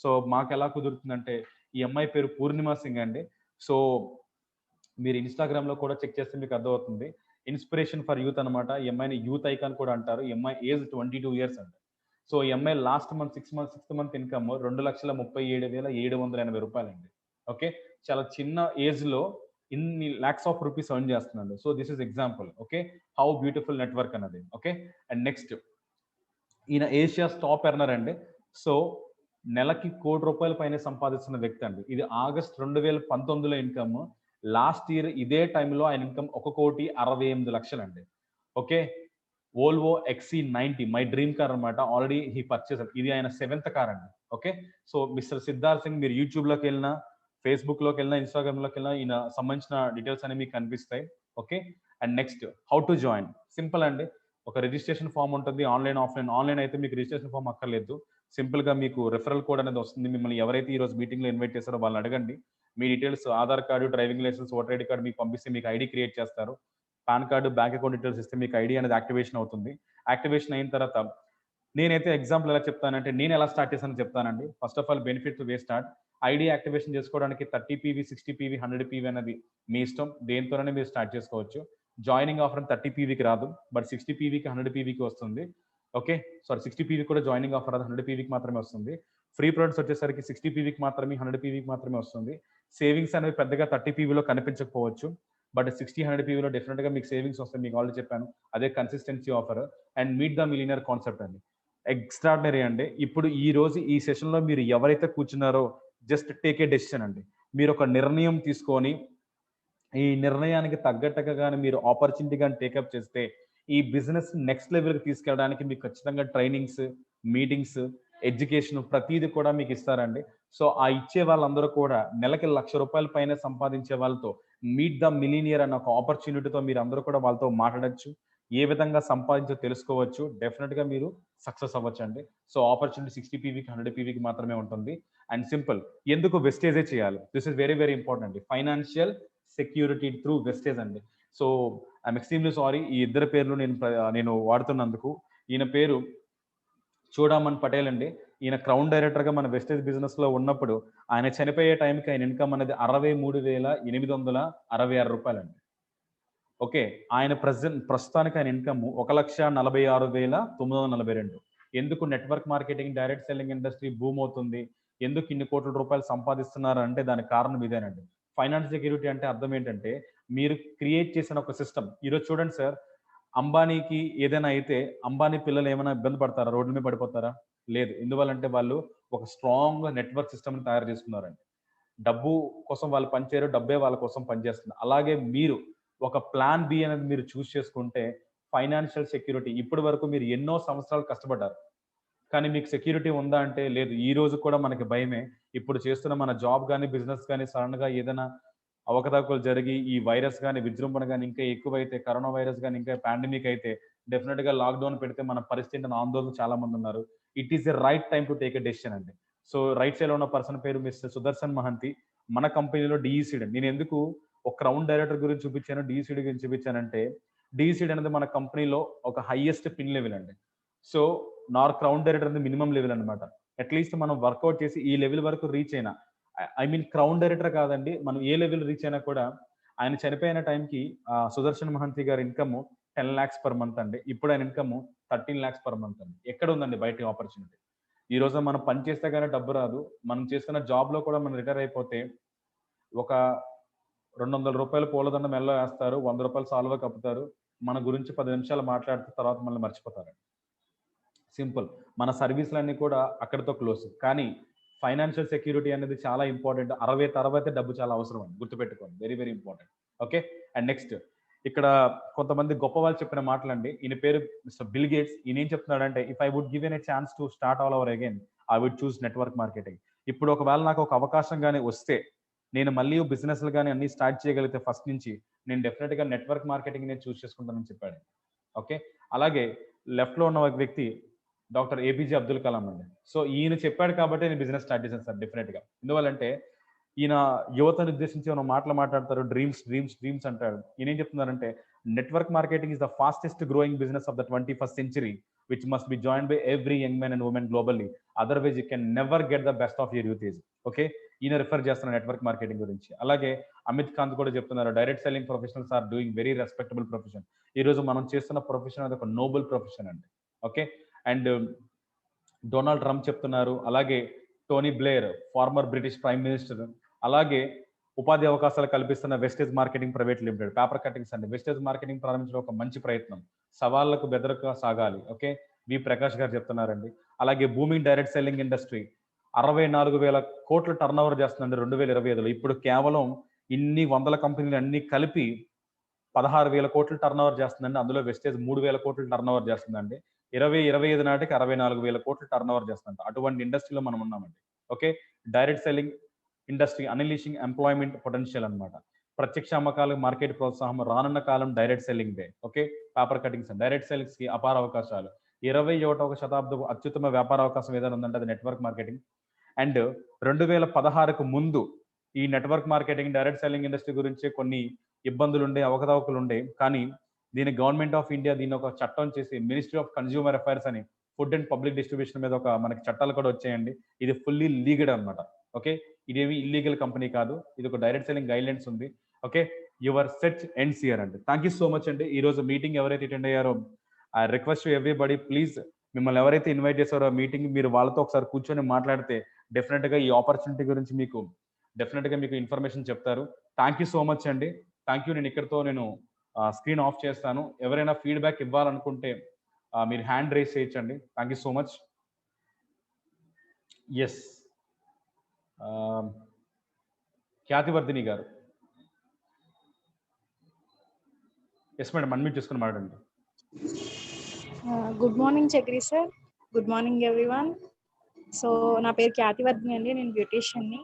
సో మాకు ఎలా కుదురుతుందంటే, ఈ అమ్మాయి పేరు పూర్ణిమ సింగ్ అండి. సో మీరు ఇన్స్టాగ్రామ్ లో కూడా చెక్ చేస్తే మీకు అర్థమవుతుంది. ఇన్స్పిరేషన్ ఫర్ యూత్ అనమాట. ఈ అమ్మాయిని యూత్ ఐకాన్ కూడా అంటారు. ఈ అమ్మాయి ఏజ్ 22 years అండి. సో ఈ అమ్మాయి last month 6th month income 2,37,780 రూపాయలండి. ఓకే, చాలా చిన్న ఏజ్ లో ఇన్ని లాక్స్ ఆఫ్ రూపీస్ ఎర్న్ చేస్తున్నాడు. So this is example. Okay, how beautiful network అన్నది. ఓకే, అండ్ నెక్స్ట్, ఈయన ఏషియాస్ టాప్ ఎర్నర్ అండి. సో నెలకి ₹1,00,00,000 పైన సంపాదిస్తున్న వ్యక్తి అండి. ఇది ఆగస్ట్ 2019లో ఇన్కమ్. లాస్ట్ ఇయర్ ఇదే టైంలో ఆయన ఇన్కమ్ 1,68,00,000 అండి. Okay, Volvo XC90 my dream car అనమాట. Already he purchase. ఇది ఆయన 7th కార్ అండి. Okay, so mister Siddharth Singh, మీరు యూట్యూబ్ లోకి వెళ్ళినా, ఫేస్బుక్ లోకి వెళ్ళినా, ఇన్స్టాగ్రామ్ లోకి వెళ్ళినా ఈయన సంబంధించిన డీటెయిల్స్ అనేవి మీకు కనిపిస్తాయి. Okay, and next, how to join. Simple అండి. ఒక రిజిస్ట్రేషన్ ఫామ్ ఉంటుంది, ఆన్లైన్ ఆఫ్లైన్. ఆన్లైన్ అయితే మీకు రిజిస్ట్రేషన్ ఫామ్ అక్కర్లేదు. సింపుల్ గా మీకు రెఫరల్ కోడ్ అనేది వస్తుంది. మిమ్మల్ని ఎవరైతే ఈ రోజు మీటింగ్ లో ఇన్వైట్ చేస్తారో వాళ్ళని అడగండి. మీ details, Aadhaar card, driving licence, voter ID card మీకు పంపిస్తే మీకు ఐడి క్రియేట్ చేస్తారు. PAN card, bank account details ఇస్తే మీకు ఐడి అనేది యాక్టివేషన్ అవుతుంది. యాక్టివేషన్ అయిన తర్వాత నేనైతే ఎగ్జాంపుల్ ఎలా చెప్తానంటే, నేను ఎలా స్టార్ట్ చేశానని చెప్తానండి. First of all benefit way start. ID activation చేసుకోవడానికి 30 PV, 60 PV, 100 PV అనేది మీ ఇష్టం. దేంతోనే మీరు స్టార్ట్ చేసుకోవచ్చు. జాయినింగ్ ఆఫర్ 30 PVకి రాదు, బట్ 60 PVకి, 100 PVకి వస్తుంది. ఓకే, సారీ 60 PV కూడా జాయినింగ్ ఆఫర్ రాదు, 100 PVకి మాత్రమే వస్తుంది. ఫ్రీ ప్రొడక్ట్స్ వచ్చేసరికి 60 PVకి మాత్రమే, 100 PVకి మాత్రమే వస్తుంది. సేవింగ్స్ అనేవి పెద్దగా 30 PVలో కనిపించకపోవచ్చు, బట్ 60, 100 PVలో డెఫినెట్ గా మీకు సేవింగ్స్ వస్తాయి. మీకు ఆల్రెడీ చెప్పాను, అదే consistency offer. And meet the millionaire concept అండి. ఎక్స్ట్రాడినరీ అండి. ఇప్పుడు ఈ రోజు ఈ సెషన్ లో మీరు ఎవరైతే కూర్చున్నారో, జస్ట్ టేక్ ఏ డెసిషన్ అండి. మీరు ఒక నిర్ణయం తీసుకొని, ఈ నిర్ణయానికి తగ్గట్టుగా కానీ మీరు ఆపర్చునిటీ కానీ టేకప్ చేస్తే, ఈ బిజినెస్ నెక్స్ట్ లెవెల్కి తీసుకెళ్ళడానికి మీకు ఖచ్చితంగా ట్రైనింగ్స్, మీటింగ్స్, ఎడ్యుకేషన్ ప్రతిదీ కూడా మీకు ఇస్తారండి. సో ఆ ఇచ్చే వాళ్ళందరూ కూడా నెలకి ₹1,00,000 పైన సంపాదించే వాళ్ళతో మీట్ ద మిలీనియర్ అన్న ఒక ఆపర్చునిటీతో మీరు అందరూ కూడా వాళ్ళతో మాట్లాడొచ్చు, ఏ విధంగా సంపాదించో తెలుసుకోవచ్చు. డెఫినెట్గా మీరు సక్సెస్ అవ్వచ్చండి. సో ఆపర్చునిటీ 60 పీవీకి 100 పీవీకి మాత్రమే ఉంటుంది. అండ్ సింపుల్, ఎందుకు వెస్టేజే చేయాలి? This is very very important. Financial security through Vestige అండి. సో ఐఎమ్ ఎక్స్ట్రీమ్లీ సారీ ఈ ఇద్దరు పేర్లు నేను వాడుతున్నందుకు. ఈయన పేరు చూడామన్ పటేల్ అండి. ఈయన క్రౌన్ డైరెక్టర్గా మన వెస్టేజ్ బిజినెస్ లో ఉన్నప్పుడు ఆయన చనిపోయే టైంకి ఆయన ఇన్కమ్ అనేది 63,866 రూపాయలండి. ఓకే, ఆయన ప్రస్తుతానికి ఆయన ఇన్కమ్ 1,46,942. ఎందుకు network marketing, direct selling industry boom అవుతుంది, ఎందుకు ఇన్ని కోట్ల రూపాయలు సంపాదిస్తున్నారు అంటే దానికి కారణం ఇదేనండి. ఫైనాన్స్ సెక్యూరిటీ అంటే అర్థం ఏంటంటే మీరు క్రియేట్ చేసిన ఒక సిస్టమ్. ఈరోజు చూడండి సార్, అంబానీకి ఏదైనా అయితే అంబానీ పిల్లలు ఏమైనా ఇబ్బంది పడతారా? రోడ్ల మీద పడిపోతారా? లేదు. ఎందువల్లంటే వాళ్ళు ఒక స్ట్రాంగ్ నెట్వర్క్ సిస్టమ్ని తయారు చేసుకున్నారండి. డబ్బు కోసం వాళ్ళు పనిచేయరు, డబ్బే వాళ్ళ కోసం పనిచేస్తుంది. అలాగే మీరు ఒక ప్లాన్ బి అనేది మీరు చూస్ చేసుకుంటే ఫైనాన్షియల్ సెక్యూరిటీ, ఇప్పటి వరకు మీరు ఎన్నో సంవత్సరాలు కష్టపడ్డారు, కానీ మీకు సెక్యూరిటీ ఉందా అంటే లేదు. ఈ రోజు కూడా మనకి భయమే. ఇప్పుడు చేస్తున్న మన జాబ్ కానీ బిజినెస్ కానీ సడన్గా ఏదైనా అవకతవకలు జరిగి ఈ వైరస్ కానీ విజృంభణ కానీ ఇంకా ఎక్కువైతే, కరోనా వైరస్ కానీ ఇంకా పాండమిక్ అయితే డెఫినెట్గా లాక్డౌన్ పెడితే మన పరిస్థితి ఆందోళన చాలా మంది ఉన్నారు. It is the right time to take a decision అండి. సో రైట్ సైడ్ లో ఉన్న పర్సన్ పేరు మిస్టర్ సుదర్శన్ మహంతి. మన కంపెనీలో డిఈసీడ్. నేను ఎందుకు ఒక క్రౌన్ డైరెక్టర్ గురించి చూపించాను, డిఈసీడ్ గురించి చూపించానంటే డిఈసీడ్ అనేది మన కంపెనీలో ఒక హైయెస్ట్ పిన్ లెవెల్ అండి. సో క్రౌన్ డైరెక్టర్ అనేది మినిమం లెవెల్ అనమాట. అట్లీస్ట్ మనం వర్కౌట్ చేసి ఈ లెవెల్ వరకు రీచ్ అయినా, ఐ మీన్ క్రౌన్ డైరెక్టర్ కాదండి, మనం ఏ లెవెల్ రీచ్ అయినా కూడా ఆయన చనిపోయిన టైంకి సుదర్శన్ మహంతి గారి ఇన్కమ్ 10 lakhs per month అండి. ఇప్పుడు ఆయన ఇన్కమ్ 13 lakhs per month అండి. ఎక్కడ ఉందండి బయట ఆపర్చునిటీ? ఈ రోజు మనం పని చేస్తే కానీ డబ్బు రాదు. మనం చేస్తున్న జాబ్ లో కూడా మనం రిటైర్ అయిపోతే ఒక 200 రూపాయలు పూలదండ మెల్లో వేస్తారు, 100 రూపాయలు సాల్వ కప్పుతారు, మన గురించి 10 నిమిషాలు మాట్లాడితే తర్వాత మళ్ళీ మర్చిపోతారు. సింపుల్. మన సర్వీసులన్నీ కూడా అక్కడితో క్లోజ్. కానీ ఫైనాన్షియల్ సెక్యూరిటీ అనేది చాలా ఇంపార్టెంట్. 60 తర్వాత డబ్బు చాలా అవసరం అండి, గుర్తుపెట్టుకోండి. Very very important. Okay. And next, ఇక్కడ కొంతమంది గొప్ప వాళ్ళు చెప్పిన మాటలండి. ఈయన పేరు మిస్టర్ బిల్ గేట్స్. ఈయన ఏం చెప్తున్నాడంటే, if I would given a chance to start all over again I would choose network marketing. ఇప్పుడు ఒకవేళ నాకు ఒక అవకాశం కానీ వస్తే, నేను మళ్ళీ బిజినెస్లు కానీ అన్ని స్టార్ట్ చేయగలిగితే ఫస్ట్ నుంచి, నేను డెఫినెట్గా నెట్వర్క్ మార్కెటింగ్ నేను చూస్ చేసుకుంటానని చెప్పాడు. ఓకే. అలాగే లెఫ్ట్ లో ఉన్న ఒక వ్యక్తి డాక్టర్ ఏపీజే అబ్దుల్ కలాం అండి. సో ఈయన చెప్పాడు కాబట్టి నేను బిజినెస్ స్టార్ట్ చేశాను సార్ డెఫినెట్గా. ఎందువల్లంటే ఈయన యువతను ఉద్దేశించి ఉన్న మాటలు మాట్లాడతారు, డ్రీమ్స్ డ్రీమ్స్ డ్రీమ్స్ అంటాడు. ఈయన ఏం చెప్తున్నారంటే, network marketing is the fastest growing business of the 21st century which must be joined by every young man and woman globally, otherwise you can never get the best of your youth age. Okay. ఈయన refer చేస్తున్నారు network marketing గురించి. అలాగే అమిత్ కాంత్ కూడా చెప్తున్నారు, direct selling professionals are doing very respectable profession. ఈ రోజు మనం చేస్తున్న ప్రొఫెషన్ అది ఒక నోబుల్ ప్రొఫెషన్ అండి. ఓకే. అండ్ డొనాల్డ్ ట్రంప్ చెప్తున్నారు, అలాగే Tony Blair former British prime minister, అలాగే ఉపాధి అవకాశాలు కల్పిస్తున్న Vestige marketing private limited, paper cuttings అండి. వెస్టేజ్ మార్కెటింగ్ ప్రారంభించడం ఒక మంచి ప్రయత్నం, సవాళ్లకు బెదరక సాగాలి. ఓకే. వి ప్రకాష్ గారు చెప్తున్నారండి. అలాగే బూమింగ్ డైరెక్ట్ సెల్లింగ్ ఇండస్ట్రీ 64,000 కోట్ల టర్న్ ఓవర్ చేస్తుందండి 2025లో. ఇప్పుడు కేవలం ఇన్ని వందల కంపెనీలు అన్ని కలిపి 16,000 కోట్లు టర్న్ ఓవర్ చేస్తుందండి. అందులో వెస్టేజ్ 3,000 కోట్లు టర్న్ ఓవర్ చేస్తుందండి. 2025 నాటికి 64,000 కోట్లు టర్న్ ఓవర్ చేస్తుందంట. అటువంటి ఇండస్ట్రీలో మనం ఉన్నామండి. Okay. Direct selling industry unleashing employment potential అనమాట. ప్రత్యక్ష అమ్మకాలకు మార్కెట్ ప్రోత్సాహం, రానున్న కాలం direct selling day. Okay. Paper cuttings, direct sellings కి అపార అవకాశాలు. 21వ శతాబ్దపు అత్యుత్తమ వ్యాపార అవకాశం ఏదైనా ఉందంటే అది నెట్వర్క్ మార్కెటింగ్. అండ్ 2016కు ముందు ఈ network marketing, direct selling industry గురించి కొన్ని ఇబ్బందులు ఉండే, అవకతవకలు ఉండే. కానీ దీని గవర్నమెంట్ ఆఫ్ ఇండియా దీన్ని ఒక చట్టం చేసి, మినిస్ట్రీ ఆఫ్ కన్స్యూమర్ అఫైర్స్ అని ఫుడ్ అండ్ పబ్లిక్ డిస్ట్రిబ్యూషన్ మీద ఒక మనకి చట్టాలు కూడా వచ్చాయండి. ఇది ఫుల్లీ లీగల్ అనమాట. ఓకే. ఇదేమి ఇల్లీగల్ కంపెనీ కాదు, ఇది ఒక డైరెక్ట్ సెల్లింగ్ గైడ్లైన్స్ ఉంది. Okay. Your search ends here అండి. థ్యాంక్ యూ సో మచ్ అండి. ఈ రోజు మీటింగ్ ఎవరైతే అటెండ్ అయ్యారో ఐ రిక్వెస్ట్ ఎవ్రీబడి, ప్లీజ్ మిమ్మల్ని ఎవరైతే ఇన్వైట్ చేశారో మీటింగ్ మీరు వాళ్ళతో ఒకసారి కూర్చొని మాట్లాడితే డెఫినెట్గా ఈ ఆపర్చునిటీ గురించి మీకు డెఫినెట్గా మీకు ఇన్ఫర్మేషన్ చెప్తారు. థ్యాంక్ యూ సో మచ్ అండి. Thank you. నేను ఇక్కడితో స్క్రీన్ ఆఫ్ చేస్తాను. ఎవరైనా ఫీడ్బ్యాక్ ఇవ్వాలనుకుంటే మీరు హ్యాండ్ రేస్ చేయొచ్చండి. Thank you so much. Yes, Khyativardhini గారు. ఎస్ మేడం, అన్మ్యూట్ చేసుకుని మాట్లాడండి. Good morning Chakri sir. Good morning everyone. So నా పేరు ఖ్యాతివర్ధిని అండి, నేను బ్యూటీషియన్ని.